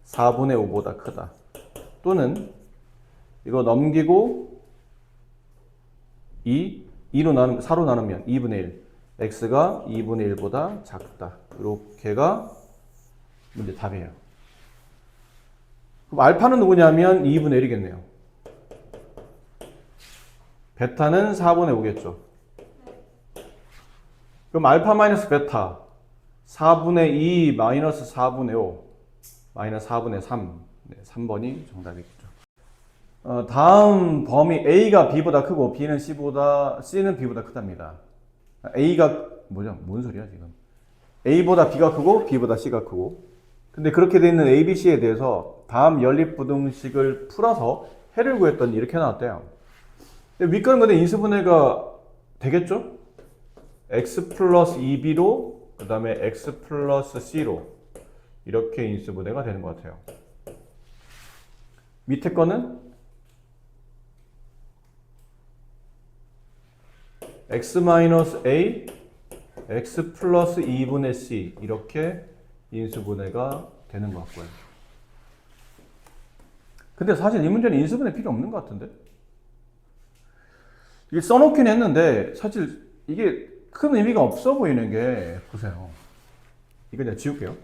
4분의 5보다 크다. 또는 이거 넘기고 4로 나누면 2분의 1. x가 2분의 1보다 작다. 이렇게가 문제 답이에요. 그럼 알파는 누구냐면 2분의 1이겠네요. 베타는 4분의 5겠죠. 그럼 알파 마이너스 베타 4분의 2 마이너스 4분의 5 마이너스 4분의 3 네, 3번이 정답이겠죠. 다음 범위 A가 B보다 크고 C는 B보다 크답니다. A가 뭐죠? 뭔 소리야 지금? A보다 B가 크고 B보다 C가 크고 근데 그렇게 돼 있는 A, B, C에 대해서 다음 연립부등식을 풀어서 해를 구했더니 이렇게 나왔대요. 근데 윗거는 근데 인수분해가 되겠죠? x 플러스 2b로 그 다음에 x 플러스 c로 이렇게 인수분해가 되는 것 같아요. 밑에 거는 x 마이너스 a, x 플러스 2분의 c 이렇게 인수분해가 되는 것 같고요. 근데 사실 이 문제는 인수분해 필요 없는 것 같은데? 이게 써놓긴 했는데 사실 이게 큰 의미가 없어 보이는 게 보세요. 이거 내가 지울게요.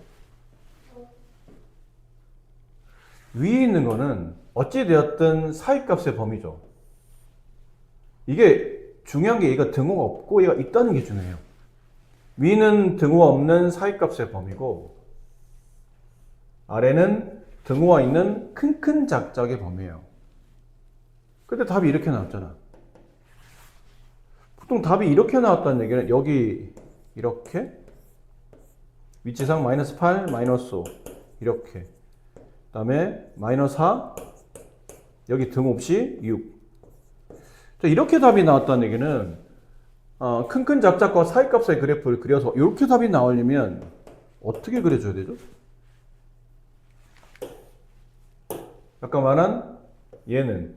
위에 있는 거는 어찌되었든 사이값의 범위죠. 이게 중요한 게 얘가 등호가 없고 얘가 있다는 게 중요해요. 위는 등호가 없는 사이값의 범위고 아래는 등호가 있는 큰 작작의 범위예요. 근데 답이 이렇게 나왔잖아. 보통 답이 이렇게 나왔다는 얘기는 여기 이렇게 위치상 마이너스 8, 마이너스 5 이렇게 그 다음에 마이너스 4 여기 등 없이 6 자, 이렇게 답이 나왔다는 얘기는 큰 작작과 사이값의 그래프를 그려서 이렇게 답이 나오려면 어떻게 그려줘야 되죠? 아까 말한 얘는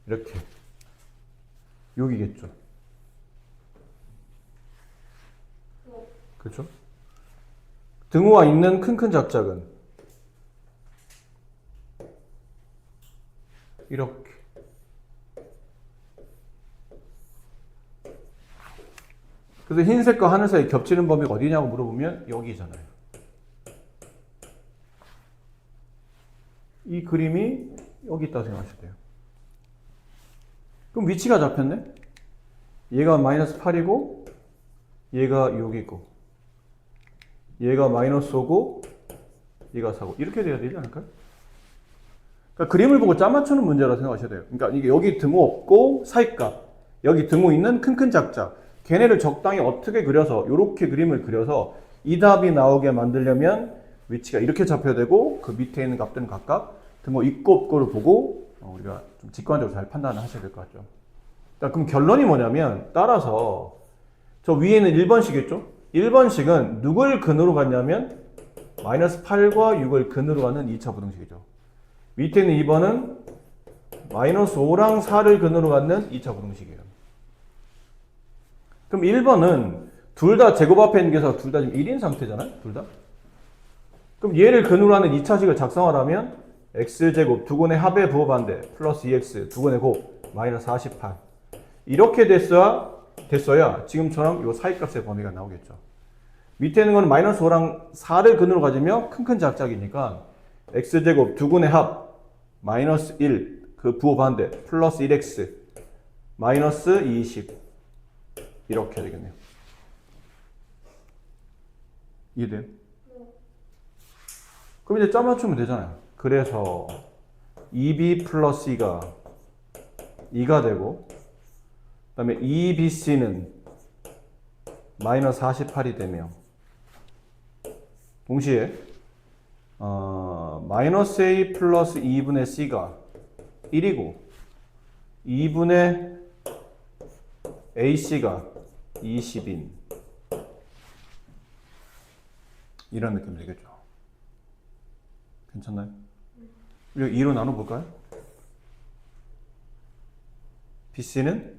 이렇게 여기겠죠. 그렇죠? 등호가 있는 큰 작작은 이렇게. 그래서 흰색과 하늘색이 겹치는 범위가 어디냐고 물어보면 여기잖아요. 이 그림이 여기 있다고 생각하셔도 돼요. 그럼 위치가 잡혔네? 얘가 마이너스 8이고 얘가 6이고 얘가 마이너스 5고 얘가 4고 이렇게 돼야 되지 않을까요? 그러니까 그림을 보고 짜 맞추는 문제라고 생각하셔야 돼요. 그러니까 이게 여기 등호 없고 사이값 여기 등호 있는 큰 작작 걔네를 적당히 어떻게 그려서 이렇게 그림을 그려서 이 답이 나오게 만들려면 위치가 이렇게 잡혀야 되고 그 밑에 있는 값들은 각각 등호 있고 없고를 보고 우리가 좀 직관적으로 잘 판단을 하셔야 될 것 같죠. 자, 그럼 결론이 뭐냐면 따라서 저 위에는 1번식이겠죠? 1번식은 누굴 근으로 갔냐면 마이너스 8과 6을 근으로 가는 2차 부등식이죠. 밑에 있는 2번은 마이너스 5랑 4를 근으로 갖는 2차 부등식이에요. 그럼 1번은 둘 다 제곱 앞에 있는 게서 둘 다 지금 1인 상태잖아요? 둘 다? 그럼 얘를 근으로 하는 2차식을 작성하려면 x제곱 두근의 합의 부호반대 플러스 2x 두근의 곱 마이너스 48 이렇게 됐어야 지금처럼 이 사이값의 범위가 나오겠죠. 밑에 있는 건 마이너스 5랑 4를 근으로 가지며 큰 작작이니까 x제곱 두근의 합 마이너스 1 그 부호 반대 플러스 1x 마이너스 20 이렇게 되겠네요. 이해돼요? 그럼 이제 짜 맞추면 되잖아요. 그래서 2b 플러스 2가 2가 되고 다음에 2BC는 마이너스 48이 되며 동시에 마이너스 A 플러스 2분의 C가 1이고 2분의 AC가 20인 이런 느낌 되겠죠. 괜찮나요? 이거 2로 나눠볼까요? BC는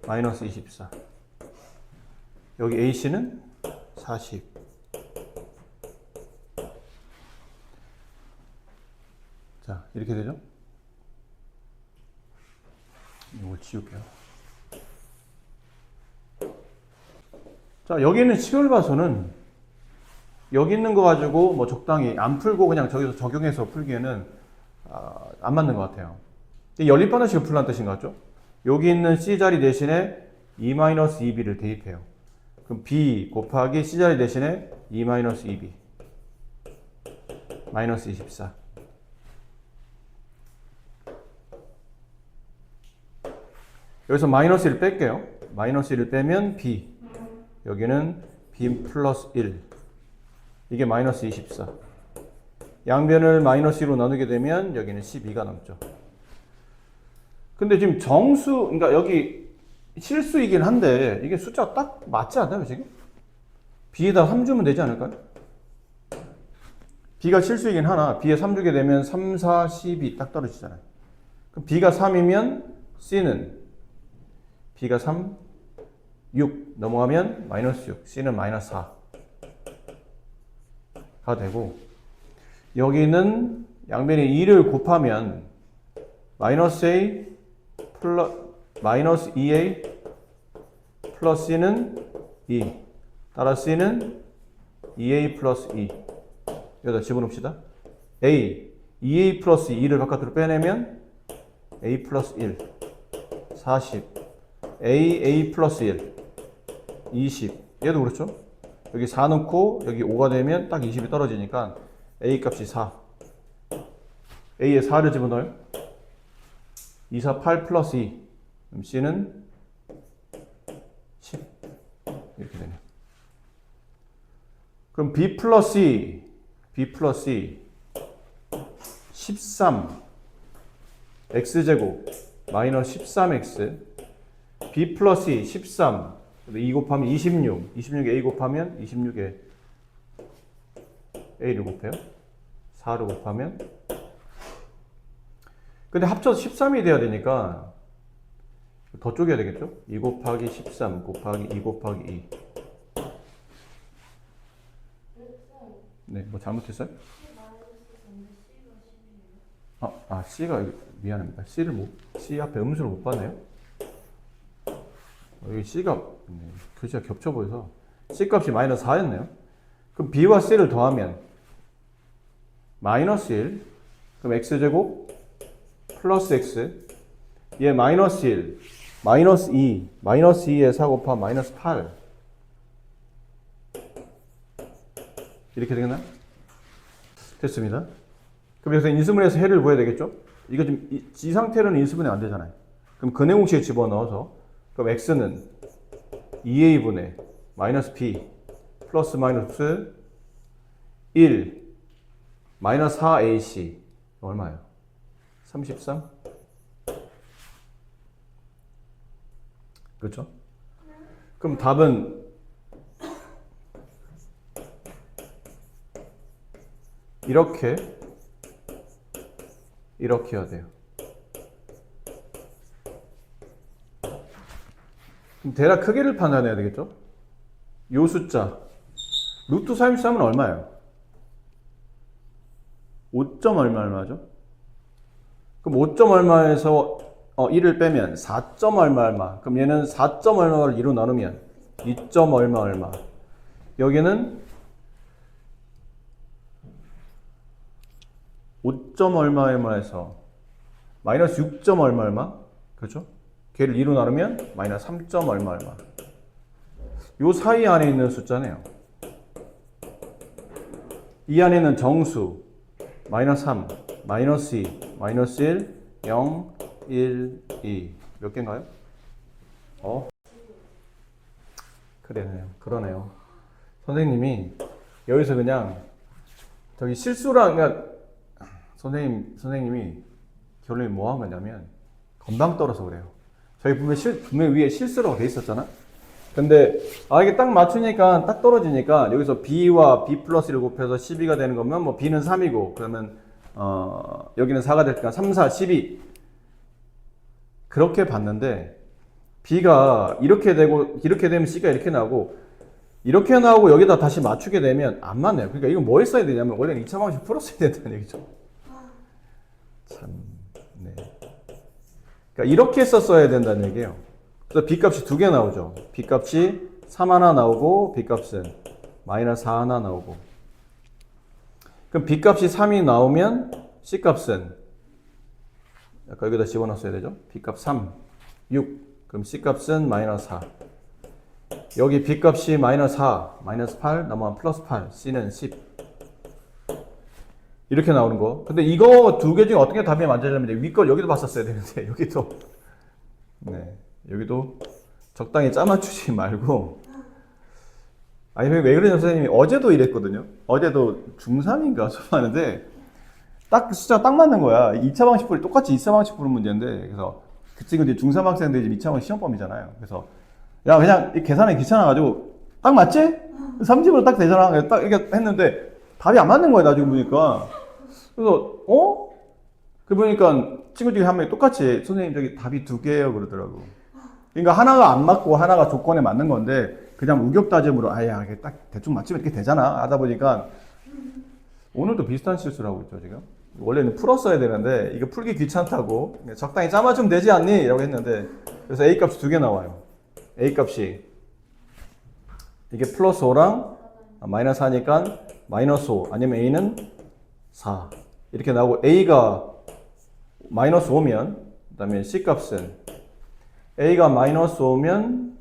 마이너스 24 여기 AC는 40 자, 이렇게 되죠? 이걸 지울게요. 자, 여기 있는 식열과수는 여기 있는 거 가지고 뭐 적당히 안 풀고 그냥 저기서 적용해서 풀기에는 안 맞는 것 같아요. 연립 방정식을 풀라는 뜻인 것 같죠? 여기 있는 C자리 대신에 2-2b를 대입해요. 그럼 B 곱하기 C자리 대신에 2-2b 마이너스 24 여기서 마이너스 1 뺄게요. 마이너스 1을 빼면 B 여기는 B 플러스 1 이게 마이너스 24 양변을 마이너스 1로 나누게 되면 여기는 12가 남죠. 근데 지금 정수 그러니까 여기 실수이긴 한데 이게 숫자가 딱 맞지 않나요 지금? B에다 3 주면 되지 않을까요? B가 실수이긴 하나 B에 3 주게 되면 3, 4, 12 딱 떨어지잖아요. 그럼 B가 3이면 C는 B가 3, 6 넘어가면 마이너스 6 C는 마이너스 4가 되고 여기는 양변에 2를 곱하면 마이너스 A 마이너스 2A 플러스 C는 2 따라 C는 2A 플러스 2 여기다 집어넣읍시다. A 2A 플러스 2를 바깥으로 빼내면 A 플러스 1 40 A 플러스 1 20 얘도 그렇죠. 여기 4 넣고 여기 5가 되면 딱 20이 떨어지니까 A 값이 4 A에 4를 집어넣어요. 2, 4, 8 플러스 2 그럼 C는 10 이렇게 되네요. 그럼 B 플러스 2 13 X제곱 마이너스 13X B 플러스 2 13 2 곱하면 26 26에 A 곱하면 26에 A를 곱해요. 4를 곱하면 근데 합쳐서 13이 돼야 되니까 더 쪼개야 되겠죠? 2 곱하기 13 곱하기 2 곱하기 2 네, 뭐 잘못했어요? C가 미안합니다. C 앞에 음수를 못 봤네요. 여기 C가 글씨가 겹쳐 보여서 C 값이 마이너스 4였네요. 그럼 B와 C를 더하면 마이너스 1 그럼 X제곱 플러스 X 얘 마이너스 1 마이너스 2 마이너스 2에 4 곱하면 마이너스 8 이렇게 되겠나요? 됐습니다. 그럼 여기서 인수분해에서 해를 구해야 되겠죠? 이거 지금 이 상태로는 인수분해 안 되잖아요. 그럼 근해공식에 집어넣어서 그럼 X는 2A분의 마이너스 B 플러스 마이너스 1 마이너스 4AC 얼마예요? 33? 그렇죠? 그럼 답은 이렇게 해야 돼요. 그럼 대략 크기를 판단해야 되겠죠? 요 숫자 루트 33은 얼마예요? 5점 얼마죠? 그럼 5점 얼마에서 1을 빼면 4점 얼마 그럼 얘는 4점 얼마를 2로 나누면 2점 얼마 여기는 5점 얼마에서 마이너스 6점 얼마 그렇죠? 걔를 2로 나누면 마이너스 3점 얼마 요 사이 안에 있는 숫자네요. 이 안에 있는 정수 마이너스 3, 마이너스 2, 마이너스 1, 0, 1, 2. 몇 개인가요? 그러네요. 선생님이 여기서 그냥 저기 실수랑, 그러니까 선생님이 결론이 뭐 한 거냐면 건방 떨어서 그래요. 저희 분명 위에 실수라고 돼 있었잖아? 근데, 이게 딱 맞추니까, 딱 떨어지니까, 여기서 b와 b 플러스 1을 곱해서 12가 되는 거면, 뭐, b는 3이고, 그러면, 여기는 4가 되니까 3, 4, 12. 그렇게 봤는데, b가 이렇게 되고, 이렇게 되면 c가 이렇게 나오고, 이렇게 나오고, 여기다 다시 맞추게 되면 안 맞네요. 그러니까 이건 뭐 했어야 되냐면, 원래는 2차 방식 풀었어야 된다는 얘기죠. 참, 네. 그러니까 이렇게 썼어야 된다는 얘기예요. 그래서 b값이 두 개 나오죠. b값이 3 하나 나오고 b값은 마이너스 4 하나 나오고. 그럼 b값이 3이 나오면 c값은 아까 여기다 집어넣었어야 되죠. b값 3, 6. 그럼 c값은 마이너스 4. 여기 b값이 마이너스 4, 마이너스 8, 넘어가면 플러스 8. c는 10. 이렇게 나오는 거. 근데 이거 두 개 중에 어떻게 답이 맞으려면 위 걸 여기도 봤었어야 되는데 여기도 네. 여기도 적당히 짜맞추지 말고. 아니, 왜 그러냐면 선생님이 어제도 이랬거든요. 어제도 중3인가 수업하는데 딱 숫자가 딱 맞는 거야. 2차 방식 풀이 똑같이 2차 방식 푸는 문제인데, 그래서 그 친구 이제 중3 학생들이 지금 2차 방식 시험범이잖아요. 그래서 야, 그냥 계산하기 귀찮아가지고 딱 맞지? 3집으로 딱 되잖아. 딱 이렇게 했는데 답이 안 맞는 거야, 나중에 보니까. 그래서 그 보니까 친구들이 한 명이 똑같이 선생님 저기 답이 두 개예요 그러더라고. 그러니까 하나가 안 맞고 하나가 조건에 맞는 건데 그냥 우격다짐으로 아야 이게 딱 대충 맞추면 이렇게 되잖아 하다 보니까 오늘도 비슷한 실수를 하고 있죠 지금. 원래는 풀었어야 되는데 이거 풀기 귀찮다고 적당히 짜맞추면 되지 않니? 라고 했는데 그래서 A 값이 두 개 나와요. A 값이 이게 플러스 5랑 마이너스 4니까 마이너스 5 아니면 A는 4 이렇게 나오고 A가 마이너스 5면 그 다음에 C값은 A가 마이너스 5면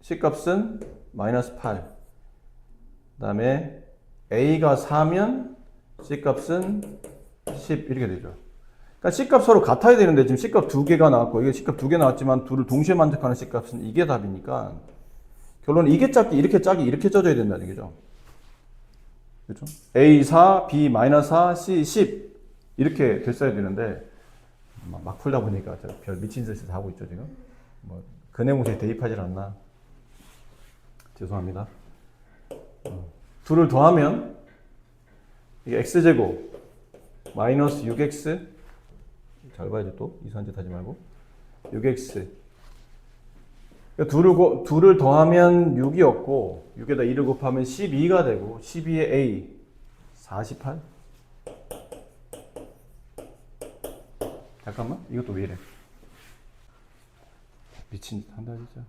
C값은 마이너스 8 그 다음에 A가 4면 C값은 10 이렇게 되죠. 그러니까 C값 서로 같아야 되는데 지금 C값 두 개가 나왔고 이게 C값 두 개 나왔지만 둘을 동시에 만족하는 C값은 이게 답이니까 결론은 이게 짝이 이렇게 쪄져야 된다는 얘기죠. 그렇죠? A 4, B 마이너스 4, C 10 이렇게 됐어야 되는데 막 풀다 보니까 별 미친 짓을 다 하고 있죠 지금. 뭐 그 내용에 대입하질 않나. 죄송합니다. 둘을 더하면 이게 x제곱 마이너스 6x 잘 봐야지 또 이상한 짓 하지 말고 6x 둘을 더하면 6이었고 6에다 2를 곱하면 12가 되고 12에 a 48 잠깐만 이것도 왜 이래 미친 짓 한다 진짜.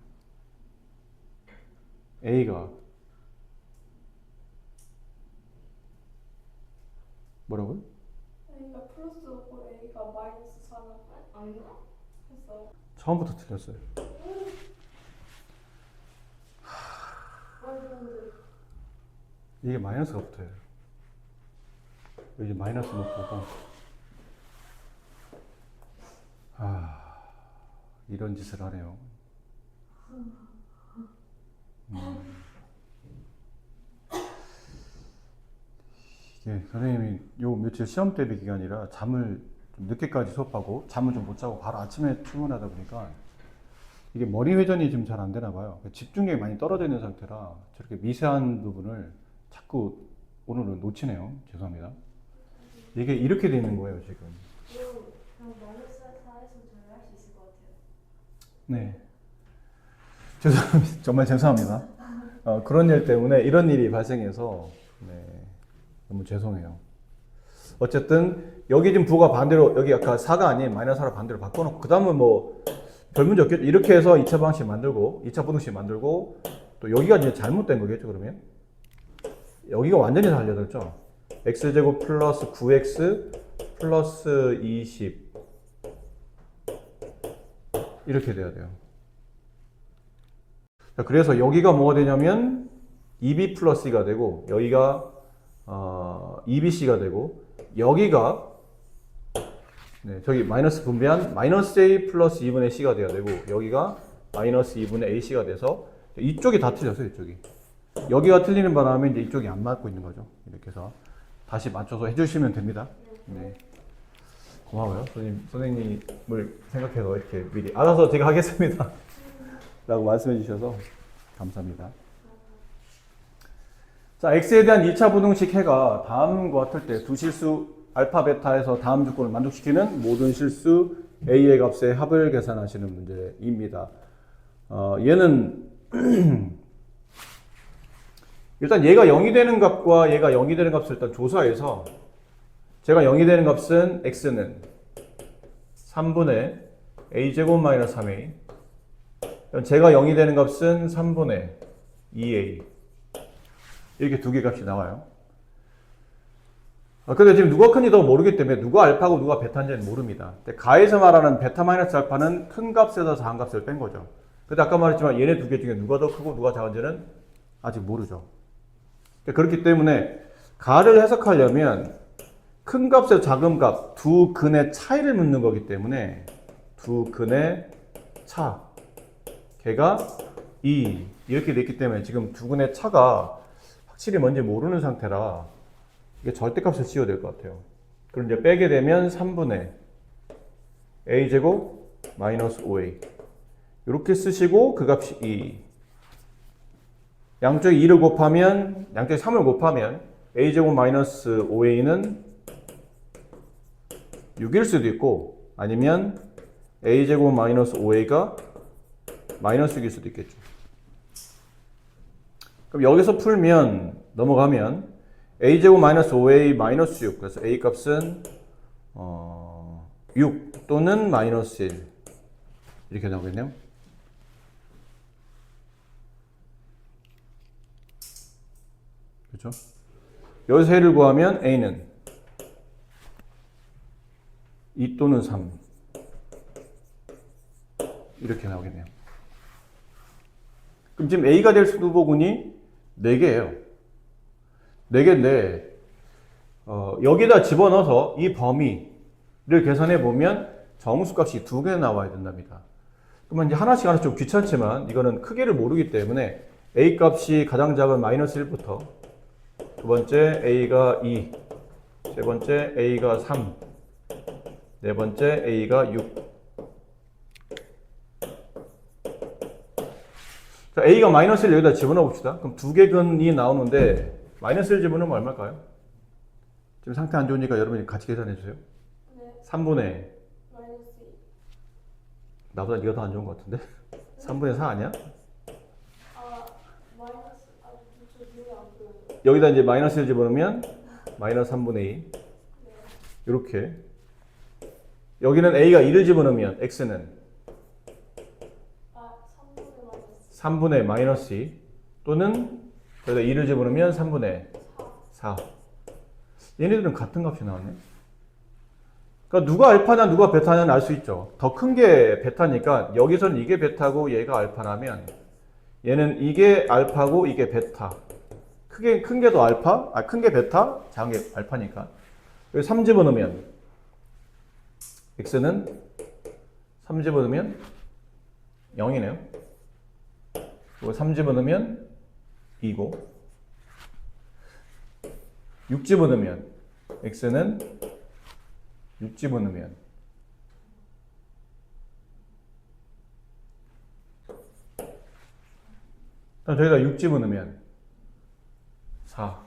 a가 뭐라고요? A가 플러스 5고 A가 마이너스 4는 아닌가? 했어요. 처음부터 틀렸어요. 이게 마이너스가 붙어요. 여기 마이너스 놓고 이런 짓을 하네요. 이게 선생님이 요 며칠 시험 대비 기간이라 잠을 좀 늦게까지 수업하고 잠을 좀 못 자고 바로 아침에 출근하다 보니까 이게 머리 회전이 좀 잘 안 되나 봐요. 집중력이 많이 떨어져 있는 상태라 저렇게 미세한 부분을 자꾸 오늘은 놓치네요. 죄송합니다. 이게 이렇게 되는 거예요 지금. 그럼 마이너스 4에서 저를 할 수 있을 것 같아요. 네. 죄송합니다. 정말 죄송합니다. 그런 일 때문에 이런 일이 발생해서 네, 너무 죄송해요. 어쨌든 여기 지금 부가 반대로 여기 아까 4가 아닌 마이너스 4로 반대로 바꿔놓고 그 다음은 뭐 별 문제 없겠죠. 이렇게 해서 2차 방식 만들고 2차 부등식 만들고 또 여기가 이제 잘못된 거겠죠 그러면. 여기가 완전히 다 알려졌죠. x제곱 플러스 9x 플러스 20 이렇게 돼야 돼요. 자, 그래서 여기가 뭐가 되냐면 2b 플러스 2가 되고 여기가 2bc가 되고 여기가 네, 저기 마이너스 분배한 마이너스 a 플러스 2분의 c가 돼야 되고 여기가 마이너스 2분의 ac가 돼서 이쪽이 다 틀렸어요. 이쪽이. 여기가 틀리는 바람에 이제 이쪽이 안 맞고 있는 거죠. 이렇게 해서 다시 맞춰서 해주시면 됩니다. 네. 고마워요. 선생님을 생각해서 이렇게 미리 알아서 제가 하겠습니다. 라고 말씀해 주셔서 감사합니다. 자, x에 대한 2차 부등식 해가 다음과 같을 때 두 실수 알파, 베타에서 다음 조건을 만족시키는 모든 실수 a의 값의 합을 계산하시는 문제입니다. 얘는 일단 얘가 0이 되는 값과 얘가 0이 되는 값을 일단 조사해서 제가 0이 되는 값은 x는 3분의 a제곱 마이너스 3a 제가 0이 되는 값은 3분의 2a 이렇게 두 개 값이 나와요. 근데 지금 누가 큰지 더 모르기 때문에 누가 알파고 누가 베타인지는 모릅니다. 근데 가에서 말하는 베타 마이너스 알파는 큰 값에서 작은 값을 뺀 거죠. 근데 아까 말했지만 얘네 두 개 중에 누가 더 크고 누가 작은지는 아직 모르죠. 그렇기 때문에 가를 해석하려면 큰 값에서 작은 값 두 근의 차이를 묻는 거기 때문에 두 근의 차 걔가 2 이렇게 됐기 때문에 지금 두 근의 차가 확실히 뭔지 모르는 상태라 이게 절대값을 씌워야 될 것 같아요. 그럼 이제 빼게 되면 3분의 a제곱 마이너스 5a 이렇게 쓰시고 그 값이 2 양쪽에 2를 곱하면 양쪽에 3을 곱하면 a제곱 마이너스 5a는 6일 수도 있고 아니면 a제곱 마이너스 5a가 마이너스 6일 수도 있겠죠. 그럼 여기서 풀면 넘어가면 a제곱 마이너스 5a 마이너스 6 그래서 a 값은 6 또는 마이너스 1 이렇게 나오겠네요. 그렇죠? 여기서 a를 구하면 a는 2 또는 3 이렇게 나오겠네요. 그럼 지금 a가 될 수두부분이 4개예요. 4개인데 여기다 집어넣어서 이 범위를 계산해 보면 정수값이 2개 나와야 된답니다. 그러면 이제 하나씩 좀 귀찮지만 이거는 크기를 모르기 때문에 a 값이 가장 작은 마이너스 1부터 두 번째 a가 2, 세 번째 a가 3, 네 번째 a가 6. 자, a가 마이너스 1 여기다 집어넣어 봅시다. 그럼 두 개 근이 나오는데 마이너스 1 집어넣으면 얼마일까요? 지금 상태 안 좋으니까 여러분이 같이 계산해 주세요. 네. 3분의 마이너스 2. 나보다 네가 더 안 좋은 것 같은데? 3분의 4 아니야? 마이너스 저 눈이 안 보여요. 여기다 이제 마이너스 1 집어넣으면 마이너스 3분의 2 이렇게 여기는 a가 2를 집어넣으면 x는 3분의 마이너스 2 또는 여기다 2를 집어넣으면 3분의 4 얘네들은 같은 값이 나왔네. 그러니까 누가 알파냐 누가 베타냐는 알 수 있죠. 더 큰 게 베타니까 여기서는 이게 베타고 얘가 알파라면 얘는 이게 알파고 이게 베타. 큰 게 더 알파, 큰 게 베타, 작은 게 알파니까. 여기 3 집어넣으면 x는 3 집어넣으면 0이네요. 그리고 3 집어넣으면 2고 6 집어넣으면 x는 6 집어넣으면 저기다 6 집어넣으면 4.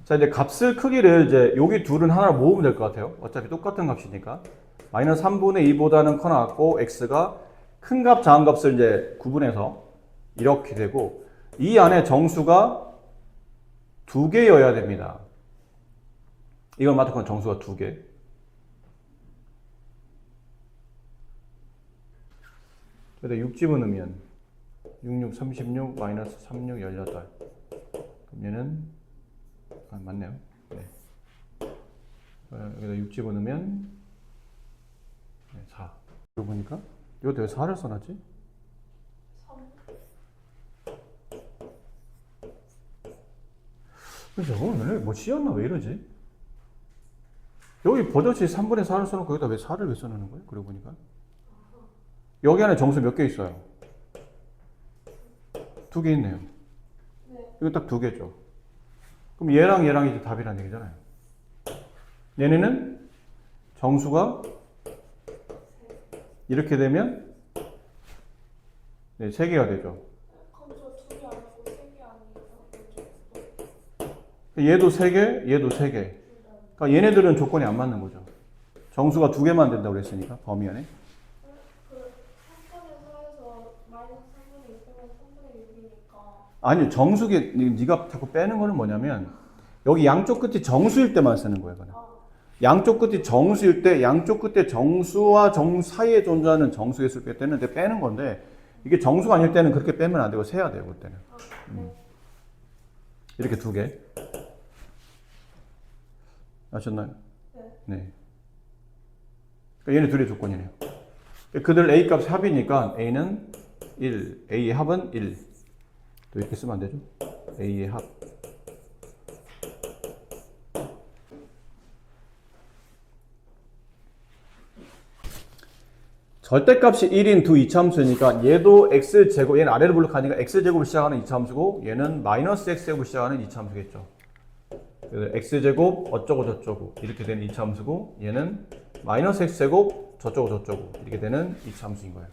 자, 이제 값을 크기를 이제 여기 둘은 하나로 모으면 될 것 같아요. 어차피 똑같은 값이니까. 마이너스 3분의 2보다는 커 나왔고 x가 큰 값, 작은 값을 이제 구분해서 이렇게 되고 이 안에 정수가 2개여야 됩니다. 이걸 맞춰서 정수가 2개. 그래서 6 집어넣으면 66, 36, 마이너스 36, 18. 그럼 얘는 맞네요. 네. 여기다 6 집어넣으면 4. 이거 보니까 이것도 왜 4를 써놨지? 3. 저거 왜 뭐 씌었나 왜 이러지? 여기 버젓이 3분의 4를 써놓고 여기다 왜 4를 왜 써놓는 거예요? 그러고 보니까 여기 안에 정수 몇 개 있어요? 2개 있네요. 네. 이거 딱 2개죠. 그럼 얘랑 얘랑 이제 답이라는 얘기잖아요. 얘네는 정수가 이렇게 되면 네, 3개가 되죠. 그럼 저 2개 아니고 3개 아니에요? 얘도 3개, 얘도 3개. 그러니까 얘네들은 조건이 안 맞는 거죠. 정수가 2개만 된다고 그랬으니까 범위 안에. 그 3분의 4에서 마이너스 3분의 2 빼면 3분의 6이니까. 아니 정수기 네가 자꾸 빼는 거는 뭐냐면 여기 양쪽 끝이 정수일 때만 쓰는 거예요. 그냥. 양쪽 끝이 정수일 때 양쪽 끝에 정수와 정수 사이에 존재하는 정수의 수를 뺄 때는 빼는 건데 이게 정수가 아닐 때는 그렇게 빼면 안 되고 세야 돼요. 그때는. 이렇게 2개. 아셨나요? 네. 그러니까 얘네 둘의 조건이네요. 그들 A 값 합이니까 A는 1, A의 합은 1. 또 이렇게 쓰면 안 되죠? A의 합. 절대값이 1인 두 이차함수니까 얘도 x제곱, 얘는 아래로 블록하니까 x제곱을 시작하는 이차함수고 얘는 마이너스 x제곱을 시작하는 이차함수겠죠. 그래서 x제곱 어쩌고 저쩌고 이렇게 되는 이차함수고 얘는 마이너스 x제곱 저쩌고 저쩌고 이렇게 되는 이차함수인 거예요.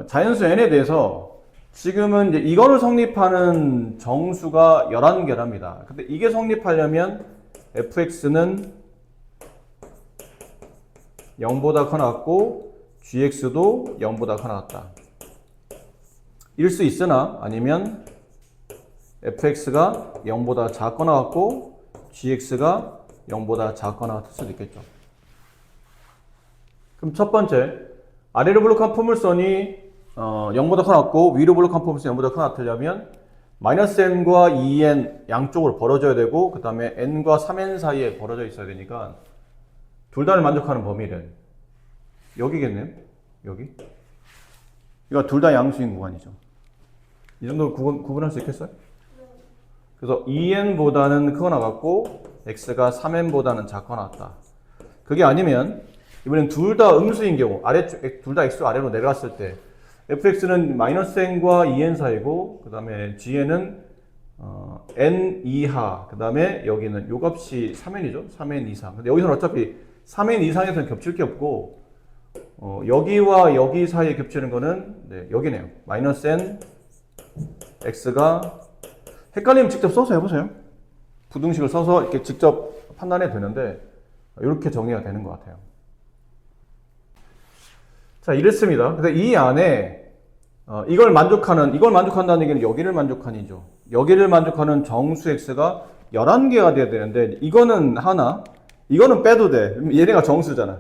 자연수 n에 대해서 지금은 이제 이거를 성립하는 정수가 11개랍니다. 근데 이게 성립하려면 fx는 0보다 커 같고 gx도 0보다 커 같다. 일 수 있으나 아니면 fx가 0보다 작거나 같고 gx가 0보다 작거나 같을 수도 있겠죠. 그럼 첫 번째, 아래로 블록한 포물선이 0보다 커 같고 위로 블록한 포물선이 0보다 커 같으려면 마이너스 n과 2n 양쪽으로 벌어져야 되고 그 다음에 n과 3n 사이에 벌어져 있어야 되니까 둘 다를 만족하는 범위는 여기겠네요. 여기. 이거 둘 다 양수인 구간이죠. 이 정도 구분할 수 있겠어요? 그래서 2n보다는 크거나 같고 x가 3n보다는 작거나 같다. 그게 아니면 이번엔 둘 다 음수인 경우 아래쪽 둘 다 x 아래로 내려갔을 때 fx는 마이너스 n과 2n 사이고 그 다음에 gn은 n 이하 그 다음에 여기는 요 값이 3n이죠. 3n 이상. 근데 여기서는 어차피 3n 이상에서는 겹칠 게 없고 여기와 여기 사이에 겹치는 거는 네, 여기네요. 마이너스 n x가 헷갈리면 직접 써서 해보세요. 부등식을 써서 이렇게 직접 판단해도 되는데 이렇게 정리가 되는 것 같아요. 자, 이랬습니다. 그래서 이 안에 이걸 만족한다는 얘기는 여기를 만족한이죠. 여기를 만족하는 정수 x가 11개가 돼야 되는데 이거는 하나, 이거는 빼도 돼. 얘네가 정수잖아.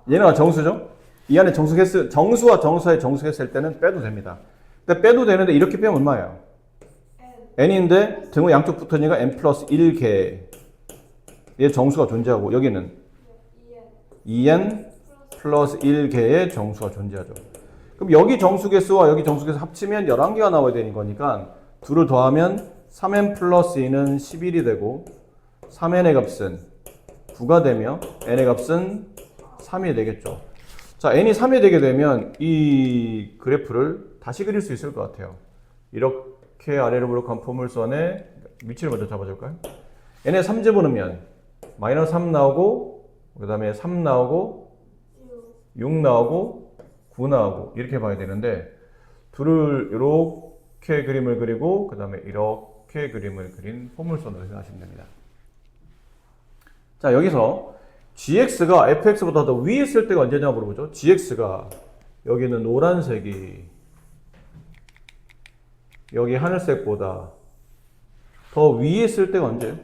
얘네가 정수죠? 이 안에 정수와 정수의 정수했을 때는 빼도 됩니다. 근데 빼도 되는데 이렇게 빼면 얼마예요? n인데 등호 양쪽 붙으니까 n 플러스 1개 의 정수가 존재하고 여기는 2n 플러스 1개의 정수가 존재하죠. 그럼 여기 정수개수와 여기 정수개수 합치면 11개가 나와야 되는 거니까 둘을 더하면 3n 플러스 2는 11이 되고 3n의 값은 9가 되며 n의 값은 3이 되겠죠. 자, n이 3이 되게 되면 이 그래프를 다시 그릴 수 있을 것 같아요. 이렇게 아래로 블록한 포물선의 위치를 먼저 잡아줄까요? n의 3 집어넣으면 마이너스 3 나오고 그 다음에 3 나오고 6 나오고 9 나오고 이렇게 봐야 되는데 둘을 이렇게 그림을 그리고 그 다음에 이렇게 그림을 그린 포물선으로 생각하시면 됩니다. 자, 여기서 gx가 fx보다 더 위에 있을 때가 언제냐 물어보죠. gx가 여기는 노란색이 여기 하늘색보다 더 위에 있을 때가 언제예요?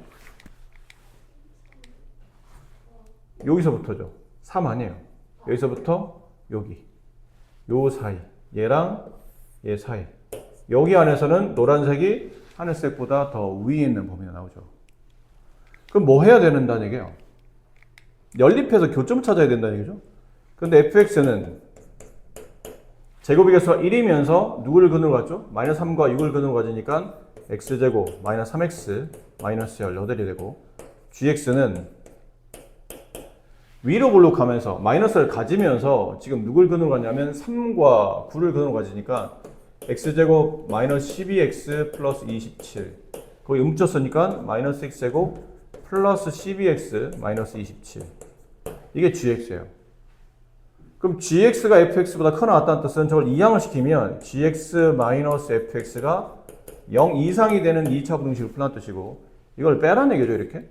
여기서부터죠. 3 아니에요. 여기서부터 여기 요 사이 얘랑 얘 사이 여기 안에서는 노란색이 하늘색보다 더 위에 있는 범위가 나오죠. 그럼 뭐 해야 된다는 얘기예요? 연립해서 교점을 찾아야 된다는 얘기죠. 근데 fx는 제곱의 개수가 1이면서 누구를 근으로 가죠? 마이너스 3과 6을 근으로 가지니까 x제곱 마이너스 3x 마이너스 18이 되고 gx는 위로 볼록하면서 마이너스를 가지면서 지금 누굴 근으로 가냐면 3과 9를 근으로 가지니까 x제곱 마이너스 12x 플러스 27 거기 음표 쓰니까 마이너스 x제곱 플러스 12x 마이너스 27 이게 gx예요. 그럼 gx가 fx보다 크거나 같다는 뜻은 저걸 이항을 시키면 gx 마이너스 fx가 0 이상이 되는 2차 부등식을 풀란 뜻이고 이걸 빼라는 얘기죠. 이렇게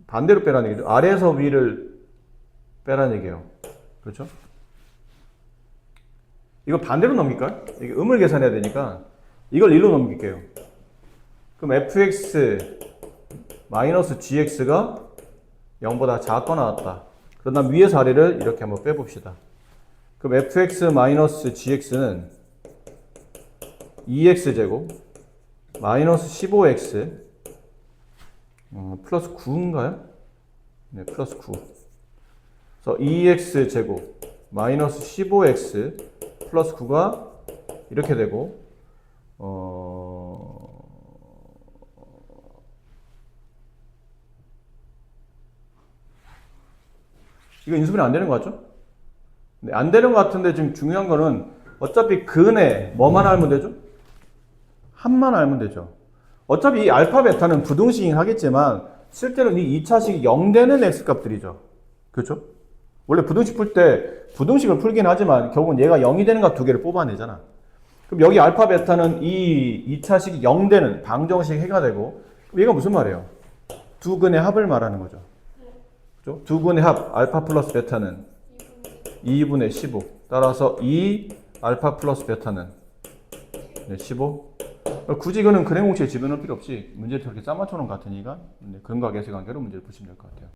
반대로 빼라는 얘기죠. 아래에서 위를 빼라는 얘기예요. 그렇죠? 이거 반대로 넘길까요? 이게 음을 계산해야 되니까 이걸 1로 넘길게요. 그럼 fx 마이너스 gx가 0보다 작거나 같다. 그럼 다음 위에서 아래를 이렇게 한번 빼봅시다. 그럼 fx 마이너스 gx는 2x제곱 마이너스 15x 플러스 9인가요? 네, 플러스 9. 그래서 2x제곱 마이너스 15x 플러스 9가 이렇게 되고 이거 인수분해 안 되는 거 같죠? 네, 안 되는 것 같은데 지금 중요한 거는 어차피 근에 뭐만 알면 되죠? 합만 알면 되죠. 어차피 이 알파 베타는 부등식이긴 하겠지만 실제로는 이 2차식이 0 되는 x값들이죠. 그렇죠? 원래 부등식 풀 때 부등식을 풀긴 하지만 결국은 얘가 0이 되는 값 두 개를 뽑아내잖아. 그럼 여기 알파 베타는 이 2차식이 0 되는 방정식 해가 되고 그럼 얘가 무슨 말이에요? 두 근의 합을 말하는 거죠. 그렇죠? 두 근의 합 알파 플러스 베타는 2분의 15 따라서 2 알파 플러스 베타는 15 굳이 이거는 근해 공식에 집어넣을 필요 없이 문제를 저렇게 짜맞춰 놓은 것 같으니까 근과 계수 관계로 문제를 푸시면 될 것 같아요.